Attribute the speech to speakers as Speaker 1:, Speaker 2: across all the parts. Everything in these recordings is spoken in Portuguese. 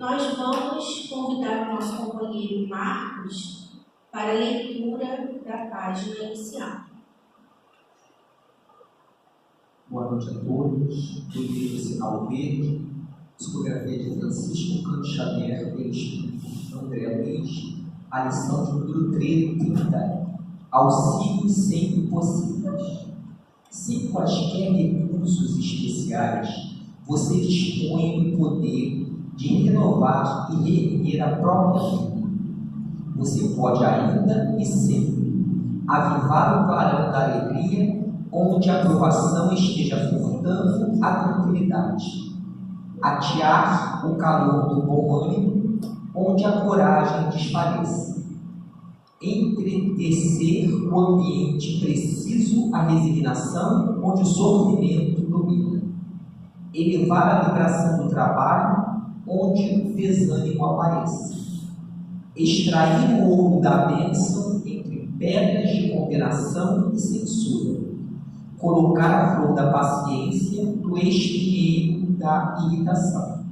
Speaker 1: nós vamos convidar o nosso companheiro Marcos para a leitura da página inicial.
Speaker 2: Boa noite a todos. Do livro Sinal Verde, psicografia de Francisco Cândido Xavier, pelo Espírito André Luiz, a lição de número 30. Auxílios sempre possíveis. Sem quaisquer recursos especiais, você dispõe do poder de renovar e reerguer a própria vida. Você pode ainda e sempre avivar o clarão da alegria onde a aprovação esteja furtando a tranquilidade, atear o calor do bom ânimo onde a coragem desfaleça, entretecer o ambiente preciso à resignação onde o sofrimento domina, elevar a vibração do trabalho onde o desânimo apareça, extrair o ouro da bênção entre pedras de condenação e censura, colocar a flor da paciência no espinheiro da irritação,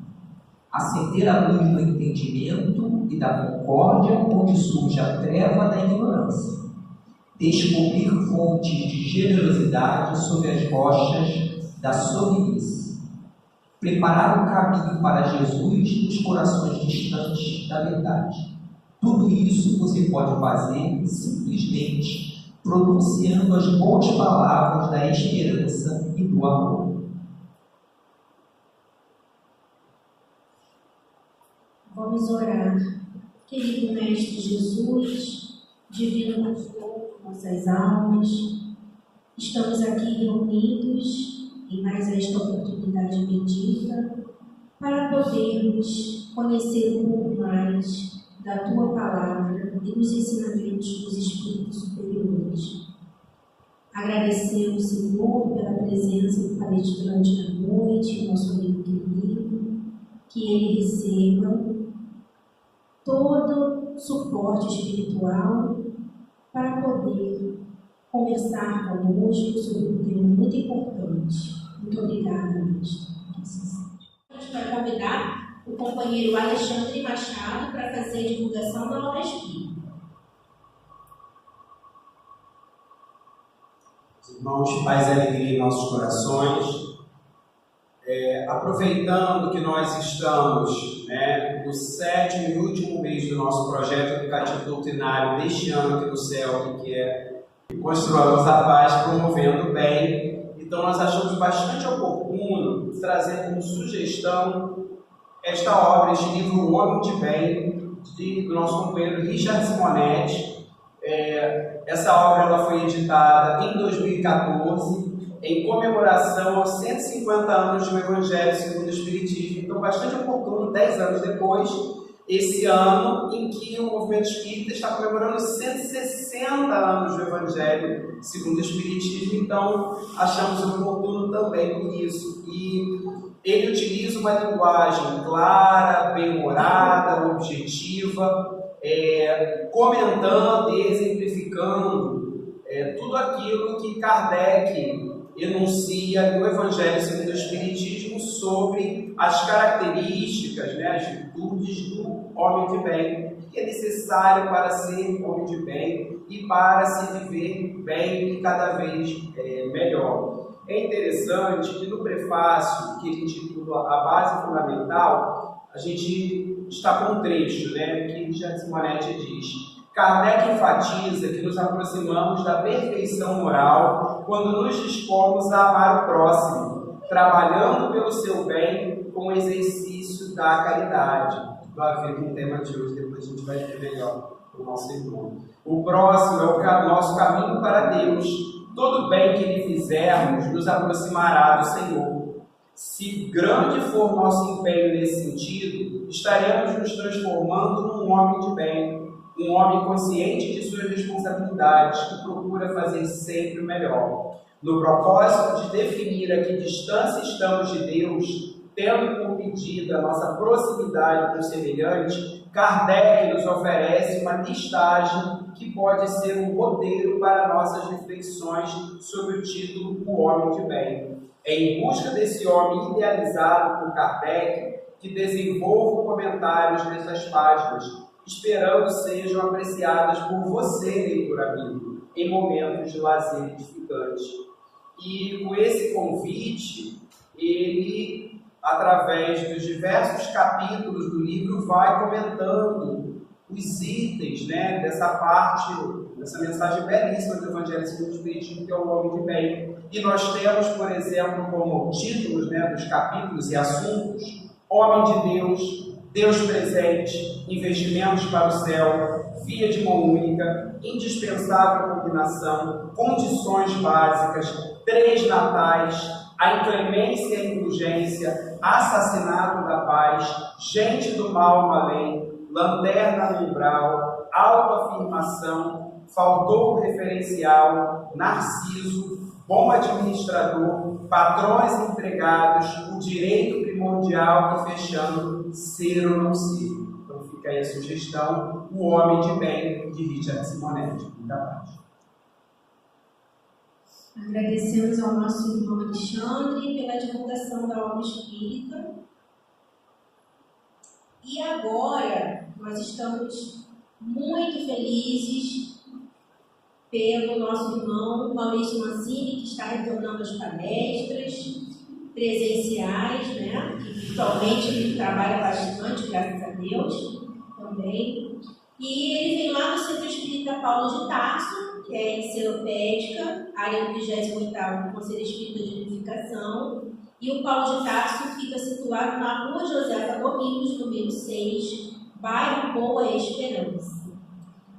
Speaker 2: acender a luz do entendimento e da concórdia onde surge a treva da ignorância, descobrir fontes de generosidade sobre as rochas da sorriso, preparar o caminho para Jesus nos corações distantes da verdade. Tudo isso você pode fazer simplesmente pronunciando as boas palavras da esperança e do amor.
Speaker 1: Vamos orar. Querido Mestre Jesus, divino conforto nossas almas, estamos aqui reunidos em mais esta oportunidade bendita para podermos conhecer um pouco mais da Tua Palavra e dos ensinamentos dos Espíritos Superiores. Agradecemos, Senhor, pela presença do palestrante da noite, nosso amigo querido, que ele receba todo o suporte espiritual para poder conversar conosco sobre um tema muito importante. Muito obrigada, mestre. A gente vai convidar o companheiro Alexandre Machado para fazer a divulgação da obra espírita.
Speaker 3: Irmãos, paz e alegria em nossos corações. Aproveitando que nós estamos no 7º e último mês do nosso projeto educativo doutrinário deste ano aqui no CEL, que é Construamos a Paz, promovendo o bem. Então nós achamos bastante oportuno trazer como sugestão esta obra, este livro O Homem de Bem, do nosso companheiro Richard Simonetti. Essa obra ela foi editada em 2014, em comemoração aos 150 anos do Evangelho segundo o Espiritismo. Então, bastante oportuno, 10 anos depois, esse ano em que o movimento espírita está comemorando os 160 anos do Evangelho segundo o Espiritismo. Então, achamos oportuno também por isso. E ele utiliza uma linguagem clara, bem-humorada, objetiva, comentando e exemplificando tudo aquilo que Kardec enuncia no Evangelho segundo o Espiritismo sobre as características, as virtudes do homem de bem, que é necessário para ser homem de bem e para se viver bem e cada vez melhor. É interessante que no prefácio, que ele intitula A Base Fundamental, a gente está com um trecho, que Richard Simonetti diz: Kardec enfatiza que nos aproximamos da perfeição moral quando nos dispomos a amar o próximo, trabalhando pelo seu bem com o exercício da caridade. Vai ver um tema de hoje, depois a gente vai ver melhor o nosso irmão. O próximo é o nosso caminho para Deus. Todo bem que lhe fizermos nos aproximará do Senhor. Se grande for nosso empenho nesse sentido, estaremos nos transformando num homem de bem, um homem consciente de suas responsabilidades, que procura fazer sempre o melhor. No propósito de definir a que distância estamos de Deus, tendo por medida a nossa proximidade com o semelhante, Kardec nos oferece uma listagem que pode ser um roteiro para nossas reflexões sobre o título O Homem de Bem. É em busca desse homem idealizado por Kardec que desenvolvo comentários nessas páginas, esperando sejam apreciadas por você, leitor amigo, em momentos de lazer edificante. E com esse convite, ele, através dos diversos capítulos do livro, vai comentando os itens, né, dessa parte, dessa mensagem belíssima do Evangelho segundo o Espiritismo, que é o homem de bem. E nós temos, por exemplo, como títulos, né, dos capítulos e assuntos: Homem de Deus, Deus presente, investimentos para o céu, via de mão única, indispensável combinação, condições básicas, 3 natais, a inclemência e a indulgência, assassinato da paz, gente do mal no além, lanterna no umbral, autoafirmação, faltou o referencial, Narciso, bom administrador, patrões empregados, o direito primordial e fechando, ser ou não ser. Então fica aí a sugestão, O Homem de Bem, de Richard Simonetti. Muita paz.
Speaker 1: Agradecemos ao nosso irmão Alexandre pela divulgação da obra espírita. E agora nós estamos muito felizes pelo nosso irmão Maurício Mancini, que está retornando às palestras presenciais, né? Atualmente ele trabalha bastante, graças a Deus, também. E ele vem lá no Centro Espírita Paulo de Tarso, que é enciclopédica, área 38º do Conselho Espírita de Unificação. E o Paulo de Tarso fica situado na Rua Josefa Domingos, número 6, bairro Boa Esperança.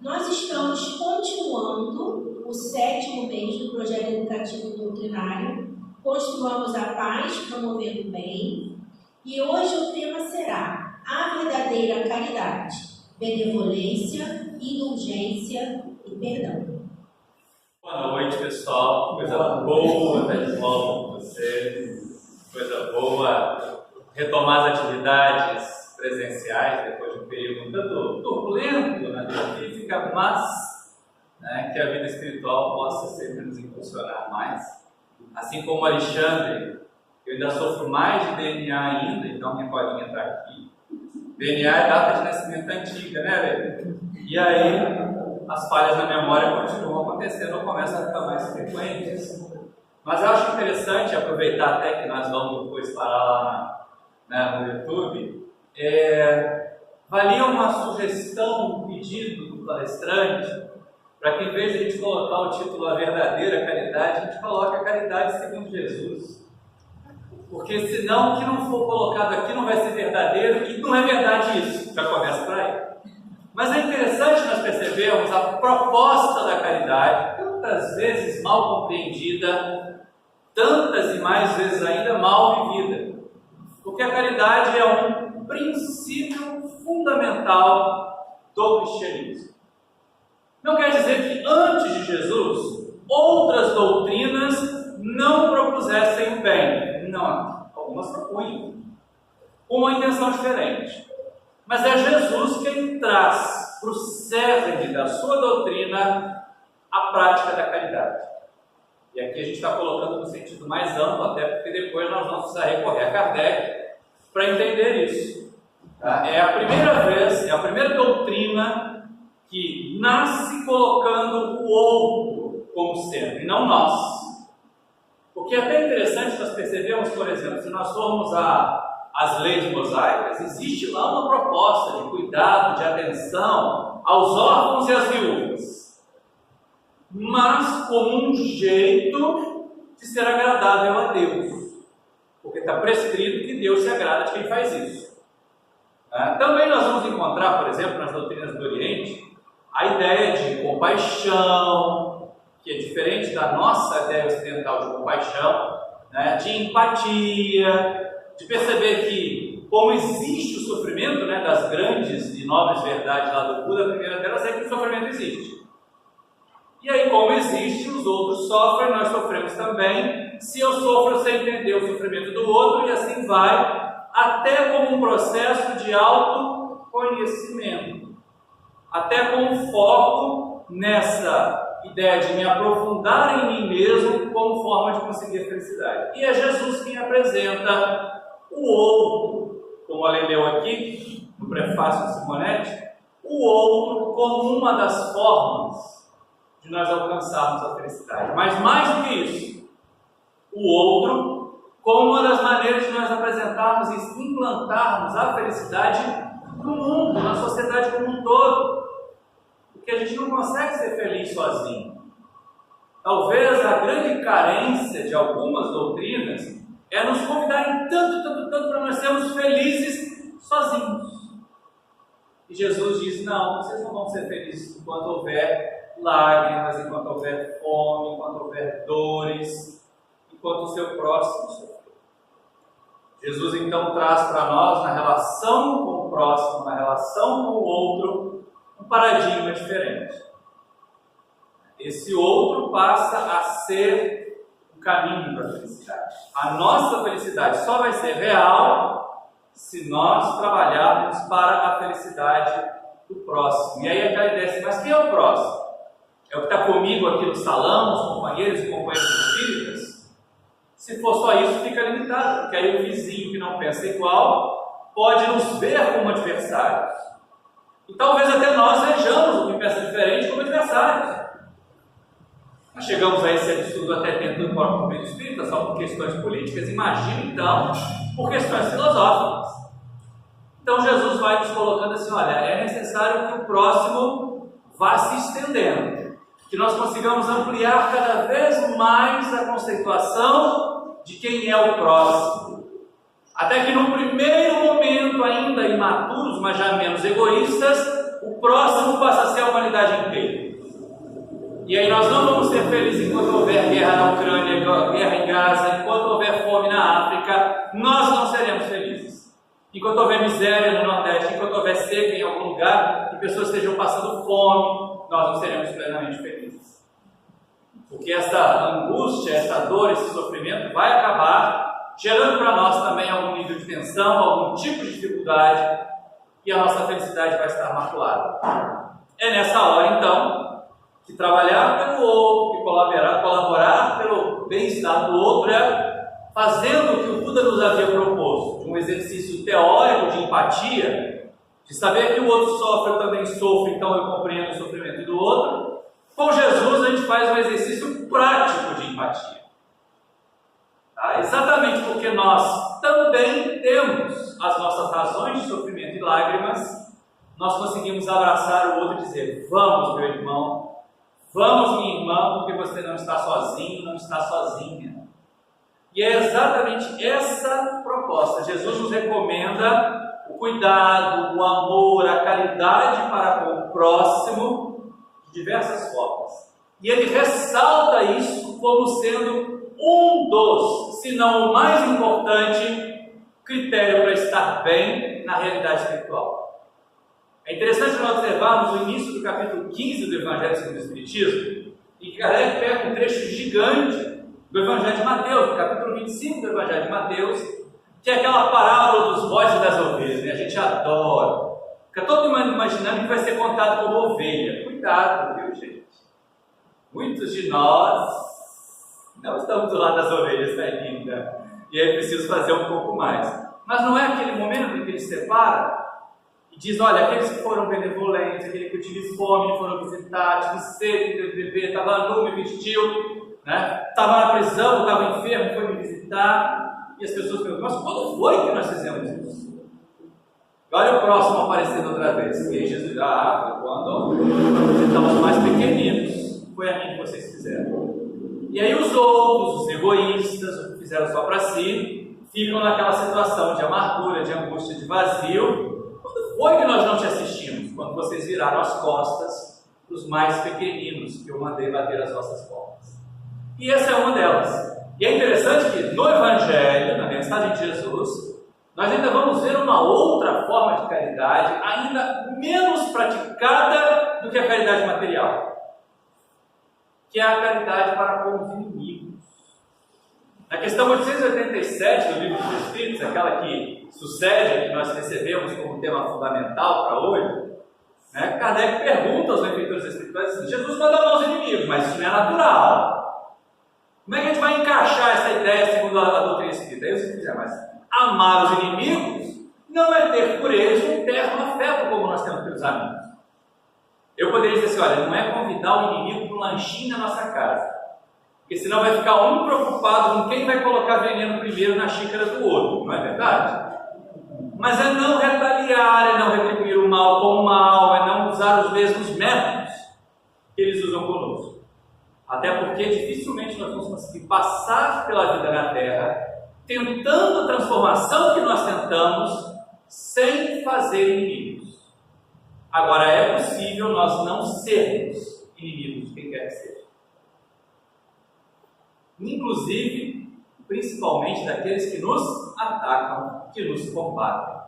Speaker 1: Nós estamos continuando o 7º mês do projeto educativo doutrinário Construamos a Paz, Promovendo o Bem. E hoje o tema será a verdadeira caridade, benevolência, indulgência e perdão.
Speaker 4: Boa noite, pessoal. Coisa boa estar de volta com vocês. Coisa boa retomar as atividades presenciais depois de um período um tanto turbulento na vida física, mas que a vida espiritual possa sempre nos impulsionar mais. Assim como o Alexandre, eu ainda sofro mais de DNA ainda, então minha colinha está aqui. DNA é data de nascimento antiga, né, velho? E aí as falhas na memória continuam acontecendo ou começam a ficar mais frequentes. Mas eu acho interessante aproveitar até que nós vamos depois parar lá no YouTube. Valia uma sugestão, um pedido do palestrante, para que em vez de a gente colocar o título A Verdadeira Caridade, a gente coloque a caridade segundo Jesus. Porque senão o que não for colocado aqui não vai ser verdadeiro, e não é verdade isso, já começa por aí. Mas é interessante nós percebermos a proposta da caridade, tantas vezes mal compreendida, tantas e mais vezes ainda mal vivida. Porque a caridade é um princípio fundamental do cristianismo. Não quer dizer que antes de Jesus, outras doutrinas não propusessem o bem. Não, algumas propunham, com uma intenção diferente. Mas é Jesus quem traz para o cerne da sua doutrina a prática da caridade. E aqui a gente está colocando no sentido mais amplo, até porque depois nós vamos precisar recorrer a Kardec para entender isso. Tá? É a primeira vez, é a primeira doutrina que nasce colocando o outro como centro, e não nós. Porque é até interessante nós percebemos, por exemplo, se nós formos às leis mosaicas, existe lá uma proposta de cuidado, de atenção aos órfãos e às viúvas, mas como um jeito de ser agradável a Deus, porque está prescrito que Deus se agrada de quem faz isso. Também nós vamos encontrar, por exemplo, nas doutrinas do Oriente, a ideia de compaixão, que é diferente da nossa ideia ocidental de compaixão, de empatia, de perceber que, como existe o sofrimento das grandes e nobres verdades lá do Buda, a primeira delas é que o sofrimento existe. E aí, como existe, os outros sofrem, nós sofremos também. Se eu sofro sem entender o sofrimento do outro, e assim vai, até como um processo de autoconhecimento. Até com um foco nessa ideia de me aprofundar em mim mesmo como forma de conseguir a felicidade. E é Jesus quem apresenta o outro como ela leu aqui, no prefácio de Simonetti, o outro como uma das formas de nós alcançarmos a felicidade. Mas mais do que isso, o outro como uma das maneiras de nós apresentarmos e implantarmos a felicidade no mundo, na sociedade como um todo. Porque a gente não consegue ser feliz sozinho. Talvez a grande carência de algumas doutrinas é nos convidarem tanto para nós sermos felizes sozinhos. E Jesus diz, não, vocês não vão ser felizes enquanto houver lágrimas, enquanto houver fome, enquanto houver dores, enquanto o seu próximo sofrer. Jesus então traz para nós, na relação com o próximo, na relação com o outro, um paradigma diferente. Esse outro passa a ser o caminho para a felicidade. A nossa felicidade só vai ser real se nós trabalharmos para a felicidade do próximo. E aí aquela ideia assim, mas quem é o próximo? É o que está comigo aqui no salão, os companheiros e companheiras espíritas? Se for só isso, fica limitado, porque aí o vizinho que não pensa igual pode nos ver como adversários. E talvez até nós vejamos o que pensa diferente como adversários. Nós chegamos a esse absurdo até dentro do próprio movimento espírita, só por questões políticas. Imagina então por questões filosóficas. Então Jesus vai nos colocando assim, olha, é necessário que o próximo vá se estendendo, que nós consigamos ampliar cada vez mais a conceituação de quem é o próximo, até que no primeiro momento, ainda imaturos, mas já menos egoístas, o próximo passa a ser a humanidade inteira. E aí nós não vamos ser felizes enquanto houver guerra na Ucrânia, guerra em Gaza, enquanto houver fome na África, nós não seremos felizes. Enquanto houver miséria no Nordeste, enquanto houver seca em algum lugar e pessoas estejam passando fome, nós não seremos plenamente felizes. Porque essa angústia, essa dor, esse sofrimento vai acabar gerando para nós também algum nível de tensão, algum tipo de dificuldade, e a nossa felicidade vai estar maculada. É nessa hora, então, que trabalhar pelo outro, que colaborar pelo bem-estar do outro, é fazendo o que o Buda nos havia proposto, um exercício teórico de empatia, de saber que o outro sofre, eu também sofro, então eu compreendo o sofrimento do outro. Com Jesus a gente faz um exercício prático de empatia. Exatamente porque nós também temos as nossas razões de sofrimento e lágrimas, nós conseguimos abraçar o outro e dizer, vamos meu irmão, vamos minha irmã, porque você não está sozinho, não está sozinha. E é exatamente essa proposta. Jesus nos recomenda o cuidado, o amor, a caridade para com o próximo, de diversas formas. E ele ressalta isso como sendo um dos, se não o mais importante, critério para estar bem na realidade espiritual. É interessante nós observarmos o início do capítulo 15 do Evangelho segundo o Espiritismo, e que Kardec pega um trecho gigante do Evangelho de Mateus, do capítulo 25 do Evangelho de Mateus, que é aquela parábola dos bodes e das ovelhas, né? A gente adora. Fica todo mundo imaginando que vai ser contado como ovelha. Cuidado, viu, gente? Muitos de nós não estamos do lado das ovelhas ainda. E é preciso fazer um pouco mais. Mas não é aquele momento em que ele separa e diz, olha, aqueles que foram benevolentes, aquele que eu tive fome, foram visitar, tive sede, deu beber, estava nu, me vestiu, né? Estava na prisão, estava enfermo, foi me visitar. E as pessoas perguntam, mas quando foi que nós fizemos isso? Olha o próximo aparecendo outra vez. E aí Jesus, quando estamos mais pequeninos, foi a mim que vocês fizeram. E aí os outros, os egoístas, os que fizeram só para si, ficam naquela situação de amargura, de angústia, de vazio. Quando foi que nós não te assistimos? Quando vocês viraram as costas dos mais pequeninos, que eu mandei bater as vossas portas. E essa é uma delas. E é interessante que no Evangelho, na mensagem de Jesus, nós ainda vamos ver uma outra forma de caridade, ainda menos praticada do que a caridade material, que é a caridade para com os inimigos. Na questão 887 do Livro dos Espíritos, aquela que sucede, a que nós recebemos como tema fundamental para hoje, né, Kardec pergunta aos benfeitores espirituais assim, Jesus manda amar os inimigos, mas isso não é natural. Como é que a gente vai encaixar essa ideia segundo a doutrina espírita? Aí você diz, mas amar os inimigos não é ter por eles um terno afeto como nós temos pelos amigos. Eu poderia dizer assim, olha, não é convidar o inimigo para um lanchinho na nossa casa, porque senão vai ficar um preocupado com quem vai colocar veneno primeiro na xícara do outro, não é verdade? Mas é não retaliar, é não retribuir o mal com o mal, é não usar os mesmos métodos que eles usam conosco. Até porque dificilmente nós vamos conseguir passar pela vida na Terra tentando a transformação que nós tentamos sem fazer inimigos. Agora, é possível nós não sermos inimigos de quem quer que seja. Inclusive, principalmente daqueles que nos atacam, que nos combatem.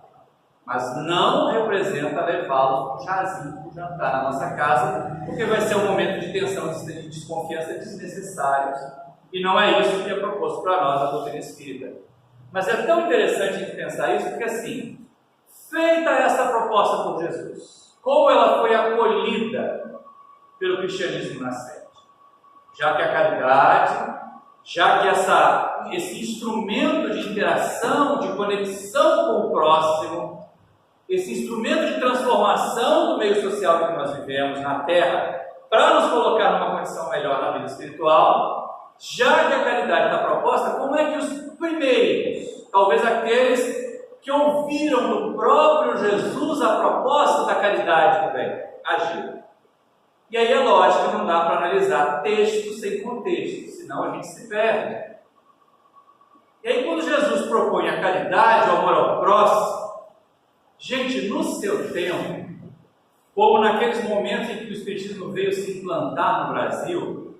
Speaker 4: Mas não representa levá-los para um chazinho, para um jantar na nossa casa, porque vai ser um momento de tensão, de desconfiança desnecessários. E não é isso que é proposto para nós a doutrina espírita. Mas é tão interessante a gente pensar isso, porque assim, feita essa proposta por Jesus, como ela foi acolhida pelo cristianismo nascente? Já que a caridade, já que esse instrumento de interação, de conexão com o próximo, esse instrumento de transformação do meio social que nós vivemos na Terra, para nos colocar numa condição melhor na vida espiritual, já que a caridade está proposta, como é que os primeiros, talvez aqueles que ouviram do próprio Jesus a proposta da caridade também, agiram? E aí é lógico que não dá para analisar texto sem contexto, senão a gente se perde. E aí quando Jesus propõe a caridade, o amor ao próximo, gente, no seu tempo, como naqueles momentos em que o Espiritismo veio se implantar no Brasil,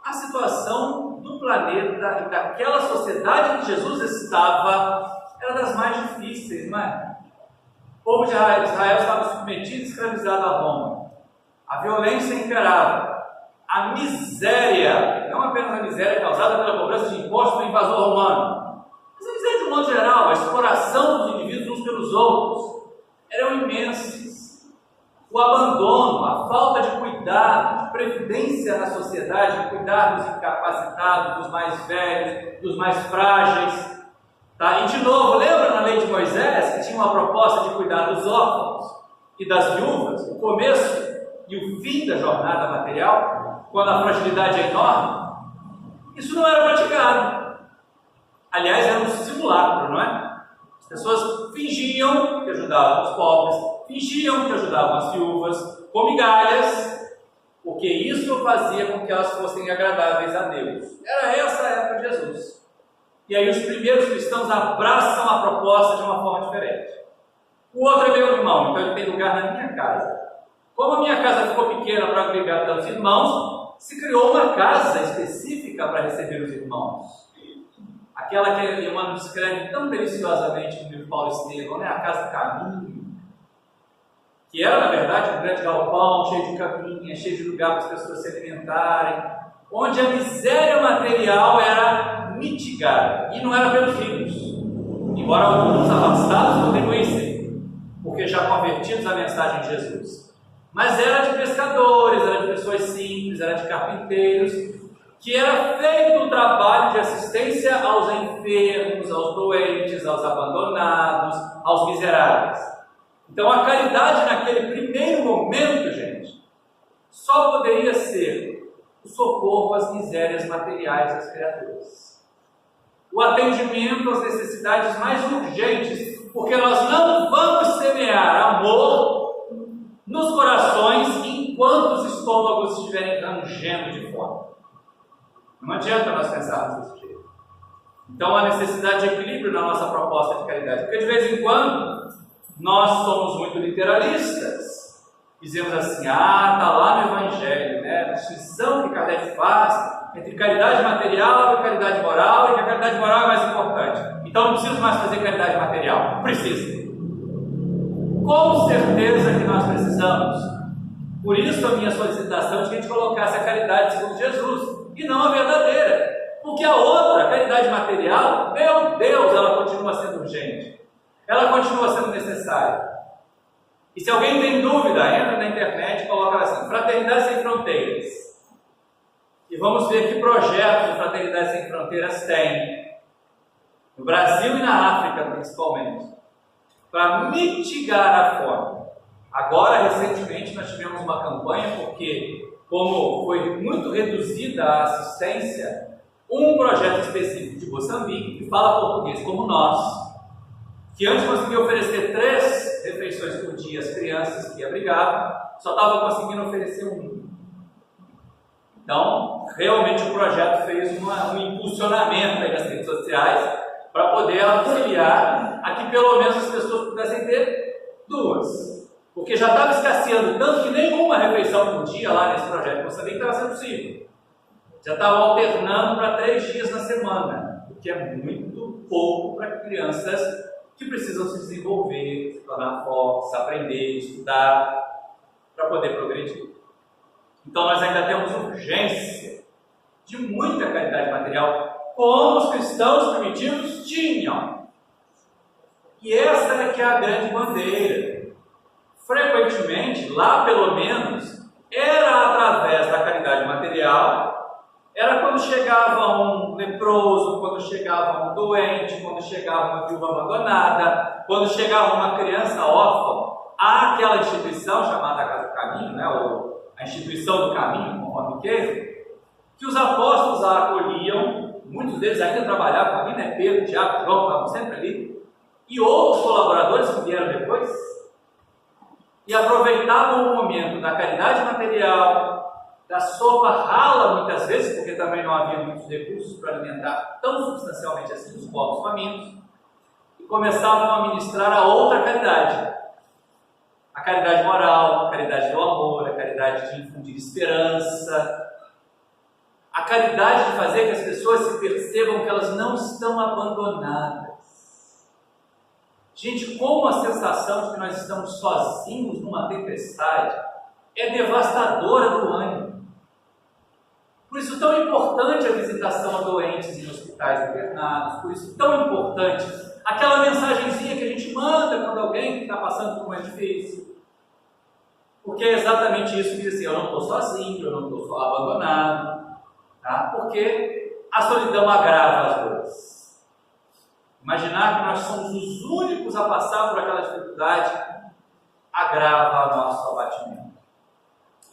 Speaker 4: a situação do planeta e daquela sociedade que Jesus estava era das mais difíceis, não é? O povo de Israel estava submetido e escravizado a Roma. A violência imperava, a miséria, não apenas a miséria causada pela cobrança de impostos do invasor romano, mas a miséria de um modo geral, a exploração dos indivíduos uns pelos outros, eram imensas. O abandono, a falta de cuidado, de previdência na sociedade, de cuidar dos incapacitados, dos mais velhos, dos mais frágeis. Tá? E de novo, lembra na lei de Moisés, que tinha uma proposta de cuidar dos órfãos e das viúvas, o começo e o fim da jornada material, quando a fragilidade é enorme? Isso não era praticado. Aliás, era um simulacro, não é? As pessoas fingiam que ajudavam os pobres, fingiam que ajudavam as viúvas, com migalhas, porque isso fazia com que elas fossem agradáveis a Deus. Era essa a época de Jesus. E aí os primeiros cristãos abraçam a proposta de uma forma diferente. O outro é meu irmão, então ele tem lugar na minha casa. Como a minha casa ficou pequena para abrigar tantos irmãos, se criou uma casa específica para receber os irmãos. Aquela que Emmanuel descreve tão deliciosamente no livro Paulo Estevam, né? A casa do caminho, que era, na verdade, um grande galpão, cheio de caminha, cheio de lugar para as pessoas se alimentarem, onde a miséria material era mitigada, e não era pelos ricos, embora alguns abastados contribuíssem, porque já convertidos à mensagem de Jesus. Mas era de pescadores, era de pessoas simples, era de carpinteiros, que era feito o trabalho de assistência aos enfermos, aos doentes, aos abandonados, aos miseráveis. Então a caridade naquele primeiro momento, gente, só poderia ser o socorro às misérias materiais das criaturas. O atendimento às necessidades mais urgentes, porque nós não vamos semear amor nos corações enquanto os estômagos estiverem rangendo de fome. Não adianta nós pensarmos desse jeito. Então há necessidade de equilíbrio na nossa proposta de caridade, porque de vez em quando nós somos muito literalistas, dizemos assim, está lá no Evangelho, né? A distinção que Kardec faz entre caridade material e caridade moral, e que a caridade moral é mais importante. Então não preciso mais fazer caridade material. Precisa. Com certeza que nós precisamos. Por isso a minha solicitação de que a gente colocasse a caridade segundo Jesus, e não a verdadeira. Porque a outra, a caridade material, meu Deus, ela continua sendo urgente. Ela continua sendo necessária. E se alguém tem dúvida, entra na internet e coloca assim, Fraternidade Sem Fronteiras. E vamos ver que projetos de Fraternidade Sem Fronteiras tem. No Brasil e na África, principalmente. para mitigar a fome. Agora, recentemente, nós tivemos uma campanha porque, como foi muito reduzida a assistência, um projeto específico de Moçambique, que fala português como nós, que antes conseguia oferecer 3 refeições por dia às crianças que abrigavam, só estava conseguindo oferecer 1. Então, realmente o projeto fez um impulsionamento aí nas redes sociais para poder auxiliar a que pelo menos as pessoas pudessem ter 2. Porque já estava escasseando tanto que nenhuma refeição por dia lá nesse projeto de Moçambique estava sendo possível. Já estava alternando para 3 dias na semana, o que é muito pouco para crianças que precisam se desenvolver, se tornar fortes, aprender, estudar, para poder progredir. Então nós ainda temos urgência de muita caridade material, como os cristãos primitivos tinham. E essa é que é a grande bandeira. Frequentemente, lá pelo menos, era através da caridade material, era quando chegava um leproso, quando chegava um doente, quando chegava uma viúva abandonada, quando chegava uma criança órfã, àquela instituição chamada Casa do Caminho, né, ou a instituição do caminho, conforme que os apóstolos a acolhiam, muitos deles ainda trabalhavam ali, né, Pedro, Tiago, João, estavam sempre ali, e outros colaboradores que vieram depois, e aproveitavam o momento da caridade material, da sopa rala muitas vezes, porque também não havia muitos recursos para alimentar tão substancialmente assim os povos famintos, e começavam a ministrar a outra caridade. A caridade moral, a caridade do amor, a caridade de infundir esperança, a caridade de fazer que as pessoas se percebam que elas não estão abandonadas. Gente, como a sensação de que nós estamos sozinhos numa tempestade é devastadora do ânimo. Por isso tão importante a visitação a doentes em hospitais internados, por isso tão importante aquela mensagenzinha que a gente manda quando alguém está passando por uma difícil. Porque é exatamente isso que diz assim, eu não estou sozinho, eu não estou abandonado, tá? Porque a solidão agrava as dores. Imaginar que nós somos os únicos a passar por aquela dificuldade agrava o nosso abatimento.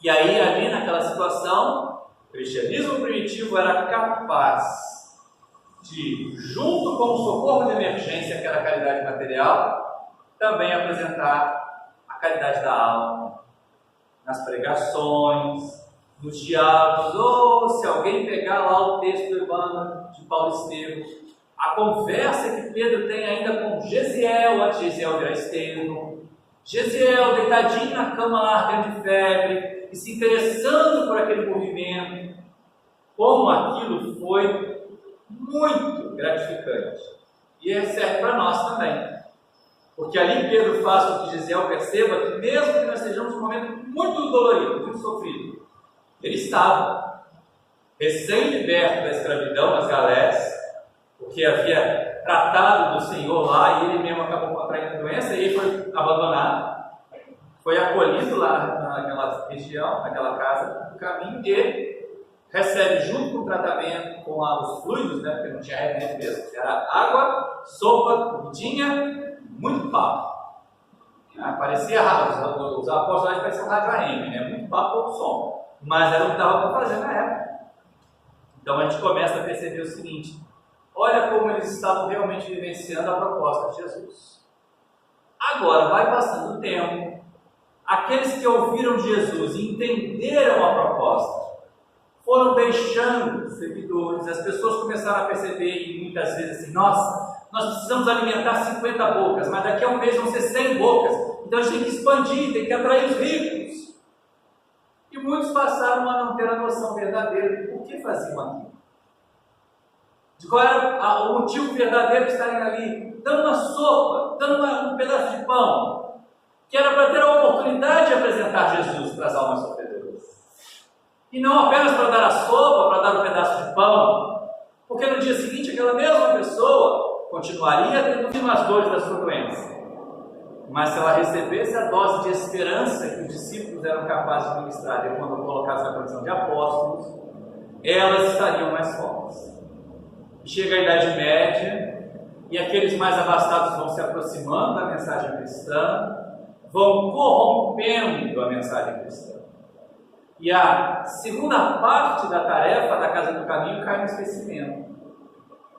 Speaker 4: E aí, ali naquela situação, o cristianismo primitivo era capaz de, junto com o socorro de emergência, que era a caridade material, também apresentar a caridade da alma, nas pregações, nos diálogos, ou se alguém pegar lá o texto do Evangelo de Paulo Estevão, a conversa que Pedro tem ainda com Gesiel, antes de Gesiel virar Estevão, Gesiel deitadinho na cama lá, ardendo de febre, e se interessando por aquele movimento, como aquilo foi muito gratificante. E serve para nós também. Porque ali Pedro faz com que Gesiel perceba que mesmo que nós estejamos num momento muito dolorido, muito sofrido, ele estava recém-liberto da escravidão nas galés, porque havia tratado do Senhor lá e ele mesmo acabou contraindo a doença e ele foi abandonado, foi acolhido lá naquela região, naquela casa do caminho, e recebe junto com o tratamento, com os fluidos, né, porque não tinha remédio mesmo, era água, sopa, comidinha, muito papo. Parecia rádio, os apóstolos pareciam rádio AM, né? Muito papo, pouco som, mas era o que dava para fazer na época. Então a gente começa a perceber o seguinte: olha como eles estavam realmente vivenciando a proposta de Jesus. Agora, vai passando o tempo, aqueles que ouviram Jesus e entenderam a proposta, foram deixando os seguidores, as pessoas começaram a perceber, e muitas vezes assim, nossa, nós precisamos alimentar 50 bocas, mas daqui a um mês vão ser 100 bocas, então a gente tem que expandir, tem que atrair os ricos. E muitos passaram a não ter a noção verdadeira de por que faziam aquilo. De qual era o motivo verdadeiro de estarem ali, dando uma sopa, dando um pedaço de pão, que era para ter a oportunidade de apresentar Jesus para as almas sofredoras. E não apenas para dar a sopa, para dar um pedaço de pão, porque no dia seguinte aquela mesma pessoa continuaria tendo as dores da sua doença. Mas se ela recebesse a dose de esperança que os discípulos eram capazes de ministrar quando colocados na condição de apóstolos, elas estariam mais fortes. Chega a Idade Média, e aqueles mais abastados vão se aproximando da mensagem cristã, vão corrompendo a mensagem cristã. E a segunda parte da tarefa da Casa do Caminho cai no esquecimento.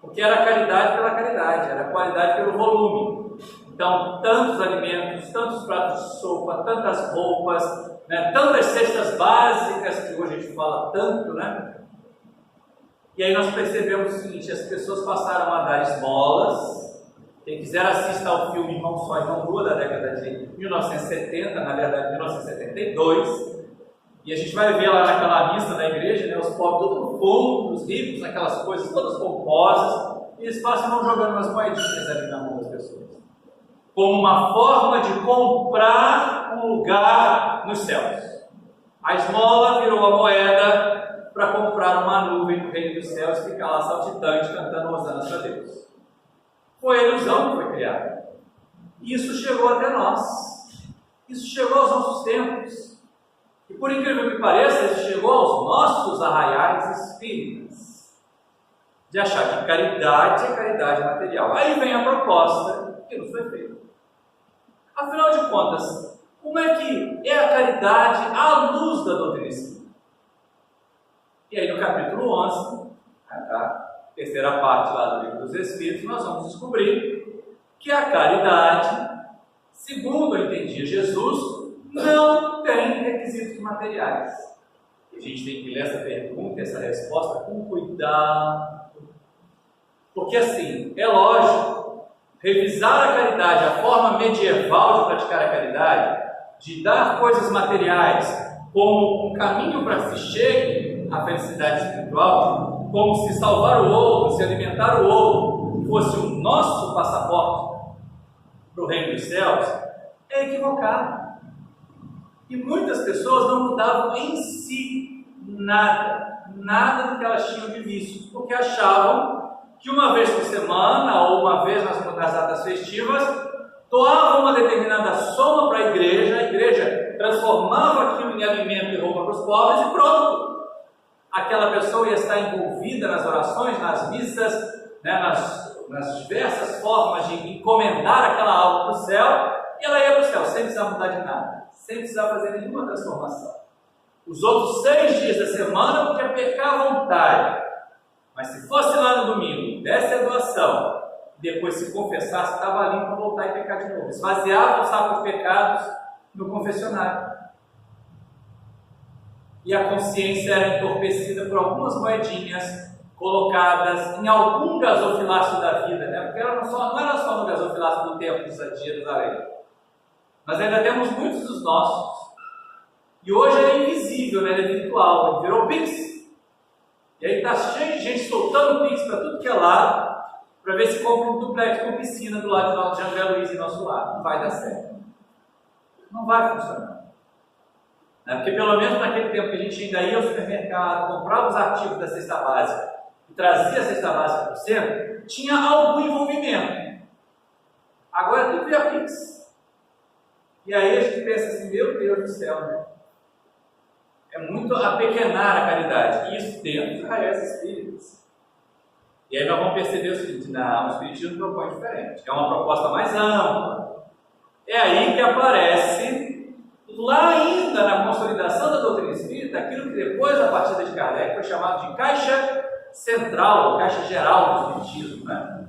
Speaker 4: Porque era caridade pela caridade, era qualidade pelo volume. Então, tantos alimentos, tantos pratos de sopa, tantas roupas, né, tantas cestas básicas, que hoje a gente fala tanto, né? E aí nós percebemos o seguinte: as pessoas passaram a dar esmolas. Quem quiser assistir ao filme Irmão Só, Irmão Lua, da década de 1970, na verdade 1972, e a gente vai ver lá naquela missa da igreja, né, os pobres todos no fundo, os ricos, aquelas coisas todas pomposas, e eles passam e vão jogando umas moedinhas ali na mão das pessoas, como uma forma de comprar um lugar nos céus. A esmola virou a moeda para comprar uma nuvem no reino dos céus e ficar lá saltitante, cantando hosanas para Deus. Foi a ilusão que foi criada. E isso chegou até nós. Isso chegou aos nossos tempos. E por incrível que pareça, isso chegou aos nossos arraiais espíritas. De achar que caridade é caridade material. Aí vem a proposta que nos foi feita. Afinal de contas, como é que é a caridade à luz da doutrina espírita? E aí no capítulo 11, a terceira parte lá do Livro dos Espíritos, nós vamos descobrir que a caridade, segundo entendia Jesus, não tem requisitos materiais. E a gente tem que ler essa pergunta, essa resposta com cuidado. Porque assim, é lógico, revisar a caridade, a forma medieval de praticar a caridade, de dar coisas materiais como um caminho para que se chegue à felicidade espiritual, como se salvar o outro, se alimentar o outro, fosse o nosso passaporte para o reino dos céus, é equivocado. E muitas pessoas não mudavam em si nada do que elas tinham de vícios, porque achavam que uma vez por semana, ou uma vez nas datas festivas, doavam uma determinada soma para a igreja transformava aquilo em alimento e roupa para os pobres e pronto. Aquela pessoa ia estar envolvida nas orações, nas missas, né, nas diversas formas de encomendar aquela alma para o céu, e ela ia para o céu, sem precisar mudar de nada, sem precisar fazer nenhuma transformação. Os outros 6 dias da semana podia pecar à vontade, mas se fosse lá no domingo, desse a doação, depois se confessasse, estava ali para voltar e pecar de novo. Esvaziava os sacos pecados no confessionário. E a consciência era entorpecida por algumas moedinhas colocadas em algum gasofilácio da vida, né? Porque não era só no gasofilácio do templo de Jerusalém. Nós ainda temos muitos dos nossos. E hoje ele é invisível, né? Ele é virtual, ele virou Pix. E aí está cheio de gente soltando Pix para tudo que é lado, para ver se compra um duplex com piscina do lado de André Luiz e nosso lado. Não vai dar certo. Não vai funcionar. Porque pelo menos naquele tempo que a gente ainda ia ao supermercado, comprava os artigos da cesta básica e trazia a cesta básica para o centro, tinha algum envolvimento. Agora tudo via Pix. E aí a gente pensa assim, meu Deus do céu, né? É muito apequenar a caridade. Isso dentro dos arraiais espíritas. E aí nós vamos perceber o seguinte, o Espiritismo propõe diferente. É uma proposta mais ampla. É aí que aparece, lá ainda na consolidação da doutrina espírita, aquilo que depois da partida de Kardec foi chamado de caixa central, caixa geral do Espiritismo, né?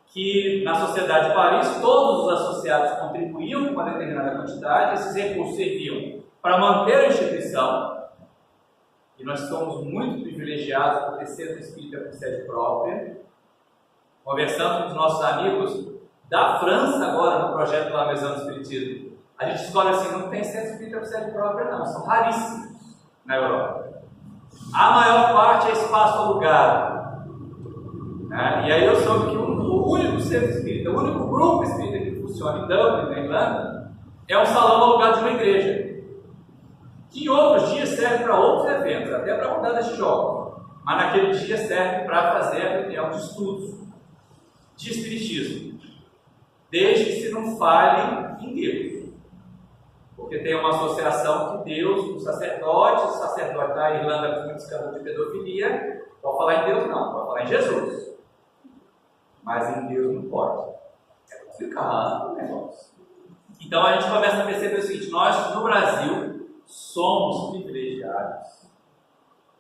Speaker 4: Que na Sociedade de Paris todos os associados contribuíam com uma determinada quantidade, esses recursos serviam para manter a instituição, e nós somos muito privilegiados por ter centro espírita com sede própria. Conversando com os nossos amigos da França agora no projeto La Maison do Espiritismo, a gente descobre assim, não tem centro espírita com sede própria não, são raríssimos na Europa. A maior parte é espaço alugado, né? E aí eu soube que o único centro espírita, o único grupo espírita que funciona em Dublin, na Irlanda, é um salão alugado de uma igreja, que em outros dias serve para outros eventos, até para rodadas de jogos, mas naquele dia serve para fazer a reunião de estudos de espiritismo, desde que se não fale em Deus, porque tem uma associação que Deus, os sacerdotes da Irlanda com muito escândalo de pedofilia, pode falar em Deus não, pode falar em Jesus. mas em Deus não pode. É complicado o negócio. Então a gente começa a perceber o seguinte: nós no Brasil somos privilegiados.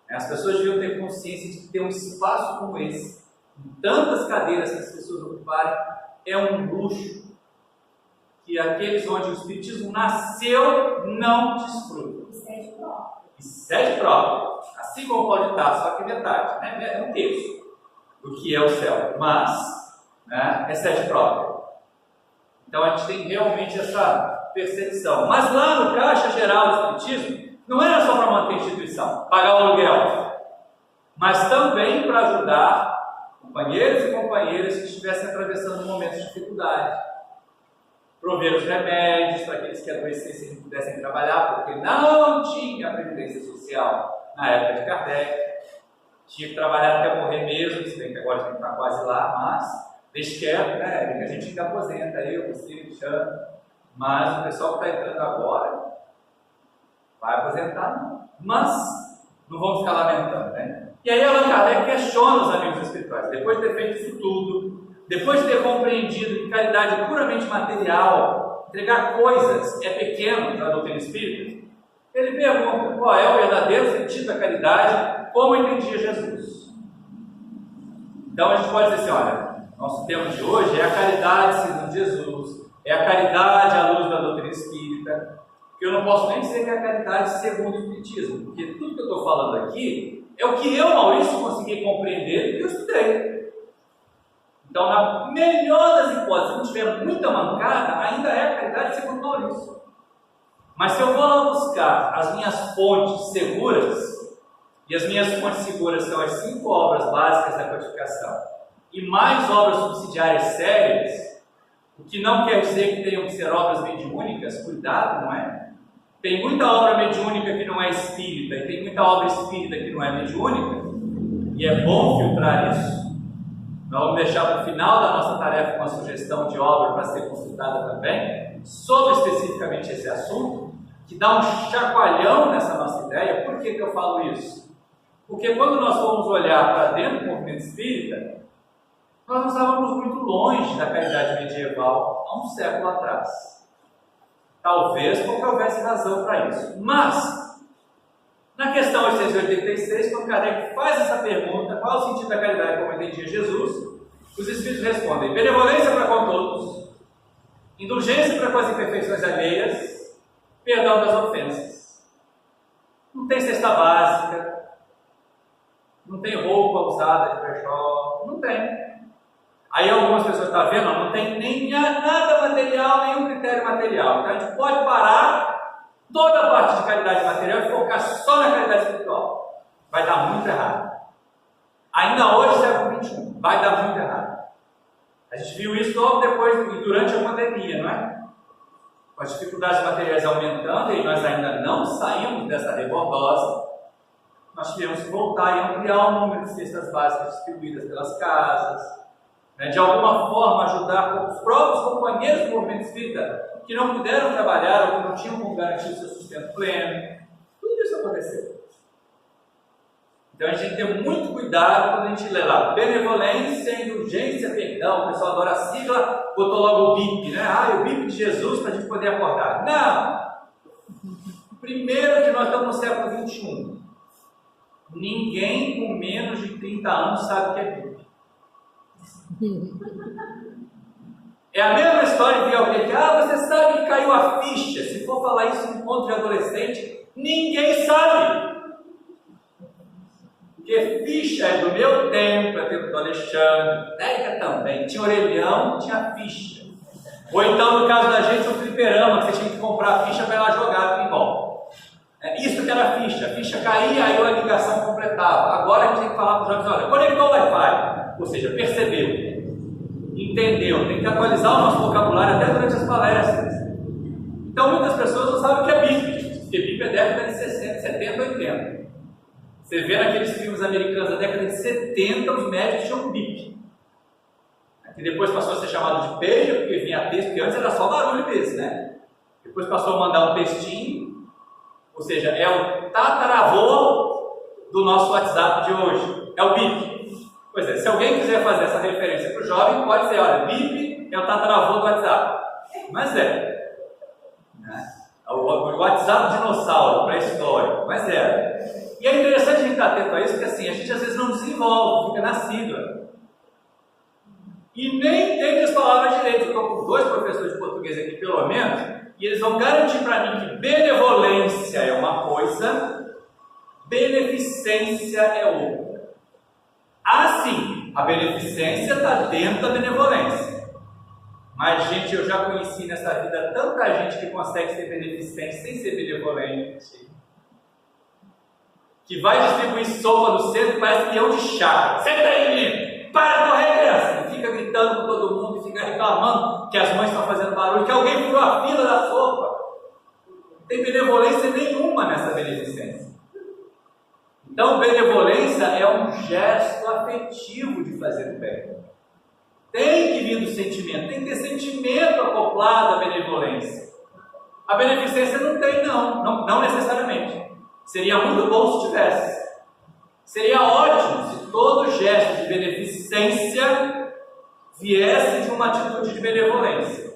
Speaker 4: As pessoas deviam ter consciência de que ter um espaço como esse, com tantas cadeiras que as pessoas ocuparem, é um luxo que aqueles onde o Espiritismo nasceu não desfrutam. E sede própria, assim como pode estar, só que metade, né? É um terço do que é o céu, mas, né, é sede própria. Então a gente tem realmente essa percepção. Mas lá no Caixa Geral do Espiritismo, não era só para manter a instituição, pagar o aluguel, mas também para ajudar companheiros e companheiras que estivessem atravessando momentos de dificuldade. Prover os remédios para aqueles que adoecessem e não pudessem trabalhar, porque não tinha previdência social na época de Kardec. Tinha que trabalhar até morrer mesmo, se bem que agora a gente está quase lá, mas deixa quieto, né? A gente ainda aposenta, eu, você, Alexandre, mas o pessoal que está entrando agora vai aposentar, não. Mas não vamos ficar lamentando, né? E aí Allan Kardec questiona os amigos espirituais, depois de ter feito isso tudo, depois de ter compreendido que caridade é puramente material, entregar coisas é pequeno para a doutrina espírita, ele pergunta qual é o verdadeiro sentido da caridade, como entendia Jesus. Então a gente pode dizer assim: olha, nosso tema de hoje é a caridade segundo Jesus, é a caridade à luz da doutrina espírita, que eu não posso nem dizer que é a caridade segundo o Espiritismo, porque tudo que eu estou falando aqui é o que eu, Maurício, consegui compreender do que eu estudei. Então, na melhor das hipóteses, se não tiver muita mancada, ainda é a caridade segundo Maurício. Mas se eu vou lá buscar as minhas fontes seguras, e as minhas fontes seguras são as 5 obras básicas da codificação, e mais obras subsidiárias sérias, o que não quer dizer que tenham que ser obras mediúnicas, cuidado, não é? Tem muita obra mediúnica que não é espírita, e tem muita obra espírita que não é mediúnica, e é bom filtrar isso. Nós vamos deixar para o final da nossa tarefa uma sugestão de obra para ser consultada também, sobre especificamente esse assunto, que dá um chacoalhão nessa nossa ideia. Por que eu falo isso? Porque quando nós formos olhar para dentro do movimento espírita, nós não estávamos muito longe da caridade medieval há um século atrás. Talvez porque houvesse razão para isso. Mas, na questão 886, quando Kardec faz essa pergunta, qual é o sentido da caridade como entendia Jesus, os Espíritos respondem: benevolência para com todos, indulgência para com as imperfeições alheias, perdão das ofensas. Não tem cesta básica, não tem roupa usada de brechó, não tem. Aí algumas pessoas estão vendo, não tem nem nada material, nenhum critério material. Então a gente pode parar toda a parte de caridade material e focar só na caridade espiritual. Vai dar muito errado. Ainda hoje, século XXI, vai dar muito errado. A gente viu isso logo depois e durante a pandemia, não é? Com as dificuldades materiais aumentando e nós ainda não saímos dessa rebordose, nós tivemos que voltar e ampliar o número de cestas básicas distribuídas pelas casas, né? De alguma forma ajudar os próprios companheiros do movimento espírita que não puderam trabalhar ou que não tinham como garantir o seu sustento pleno. Tudo isso aconteceu. Então a gente tem que ter muito cuidado quando a gente lê lá benevolência, indulgência, perdão. O pessoal adora a sigla, botou logo o BIP, né? O BIP de Jesus para a gente poder acordar. Não! Primeiro que nós estamos no século XXI. Ninguém com menos de 30 anos sabe o que é BIP. É a mesma história de alguém que, você sabe que caiu a ficha. Se for falar isso em encontro de adolescente, ninguém sabe. Porque ficha é do meu tempo, é tempo do Alexandre, Érica também. Tinha orelhão, tinha ficha. Ou então, no caso da gente, o fliperama, que você tinha que comprar a ficha para ela jogar pinball. Isso que era a ficha caía, aí a ligação completava. Agora a gente tem que falar para os jovens: olha, conectou o Wi-Fi, ou seja, percebeu, entendeu, tem que atualizar o nosso vocabulário até durante as palestras. Então muitas pessoas não sabem o que é BIP, porque BIP é década de 60, 70, 80. Você vê naqueles filmes americanos da década de 70, os médicos tinham BIP. Que depois passou a ser chamado de pager, porque vinha texto, porque antes era só barulho mesmo, né? Depois passou a mandar um textinho, ou seja, é o tataravô do nosso WhatsApp de hoje, é o BIP. Pois é, se alguém quiser fazer essa referência para o jovem, pode dizer, olha, Bip é o tataravô do WhatsApp. Mas é. Né? O WhatsApp dinossauro, pré-histórico, mas é. E é interessante a gente estar atento a isso, porque assim, a gente às vezes não desenvolve, fica na sigla. E nem entende as palavras direito. Eu estou com 2 professores de português aqui, pelo menos, e eles vão garantir para mim que benevolência é uma coisa, beneficência é outra. Assim, a beneficência está dentro da benevolência. Mas, gente, eu já conheci nessa vida tanta gente que consegue ser beneficente sem ser benevolente, que vai distribuir sopa no centro e parece peão de chá. Senta aí, menino! Para de correr, criança! E fica gritando com todo mundo, e fica reclamando que as mães estão fazendo barulho, que alguém furou a fila da sopa. Não tem benevolência nenhuma nessa beneficência. Então, benevolência é um gesto afetivo de fazer o bem. Tem que vir do sentimento, tem que ter sentimento acoplado à benevolência. A beneficência não tem, não necessariamente. Seria muito bom se tivesse. Seria ótimo se todo gesto de beneficência viesse de uma atitude de benevolência.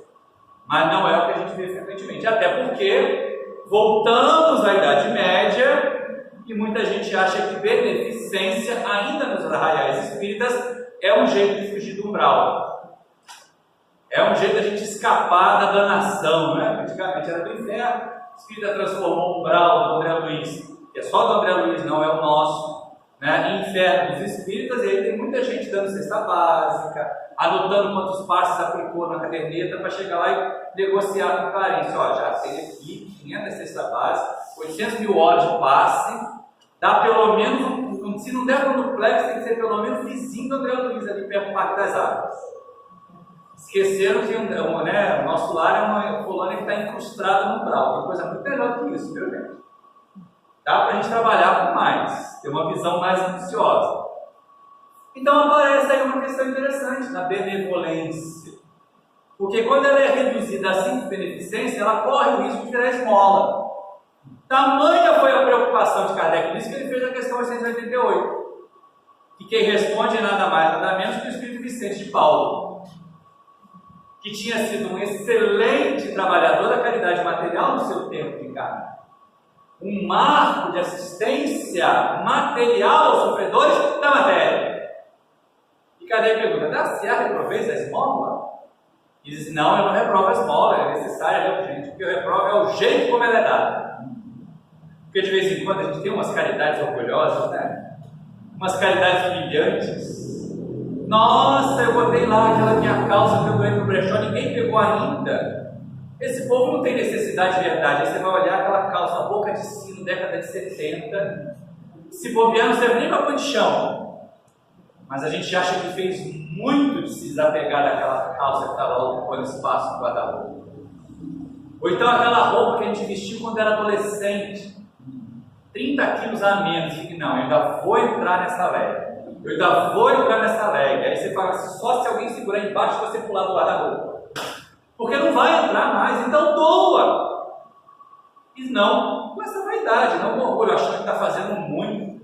Speaker 4: Mas não é o que a gente vê frequentemente. Até porque voltamos à Idade Média e muita gente acha que beneficência, ainda nos arraiais espíritas, é um jeito de fugir do umbral. É um jeito de a gente escapar da danação, né? Antigamente era do inferno. O espírita transformou o umbral do André Luiz, que é só do André Luiz, não é o nosso, né? Inferno dos espíritas, e aí tem muita gente dando cesta básica, anotando quantos passos aplicou na caderneta para chegar lá e negociar com o carência. Ó, já tem aqui 500 cesta básica, 800 mil horas de passe, dá pelo menos, se não der para o duplex, tem que ser pelo menos vizinho do André Luiz, ali perto do Parque das Águas. Esqueceram que o nosso lar é uma colônia que está incrustada no umbral. Tem coisa muito melhor que isso, viu, gente? Dá para a gente trabalhar com mais, ter uma visão mais ambiciosa. Então aparece aí uma questão interessante na benevolência. Porque quando ela é reduzida a simples beneficência, ela corre o risco de virar esmola. Tamanha foi a preocupação de Kardec, por isso que ele fez a questão 888. E quem responde é nada mais, nada menos que o Espírito Vicente de Paulo, que tinha sido um excelente trabalhador da caridade material no seu tempo de encarne. Um marco de assistência material aos sofredores da matéria. E Kardec pergunta, se há reproveis a esmola? E diz, não, eu não reprovo a esmola, é necessária, é urgente. O que eu reprovo é o jeito como ela é dada. Porque de vez em quando a gente tem umas caridades orgulhosas, né? Umas caridades humilhantes. Nossa, eu botei lá aquela minha calça que eu doei no brechó, ninguém pegou ainda. Esse povo não tem necessidade de verdade. Aí você vai olhar aquela calça, boca de sino, década de 70. Se bobear, não serve nem para pão de chão. Mas a gente acha que fez muito de se desapegar daquela calça que estava ocupando espaço no guarda-roupa. Ou então aquela roupa que a gente vestiu quando era adolescente. 30 quilos a menos. E não, eu ainda vou entrar nessa leg. Eu ainda vou entrar nessa leg. Aí você fala assim, só se alguém segurar embaixo você pular do guarda-roupa. Porque não vai entrar mais, então doa. E não com essa vaidade, não com orgulho, achando que está fazendo muito.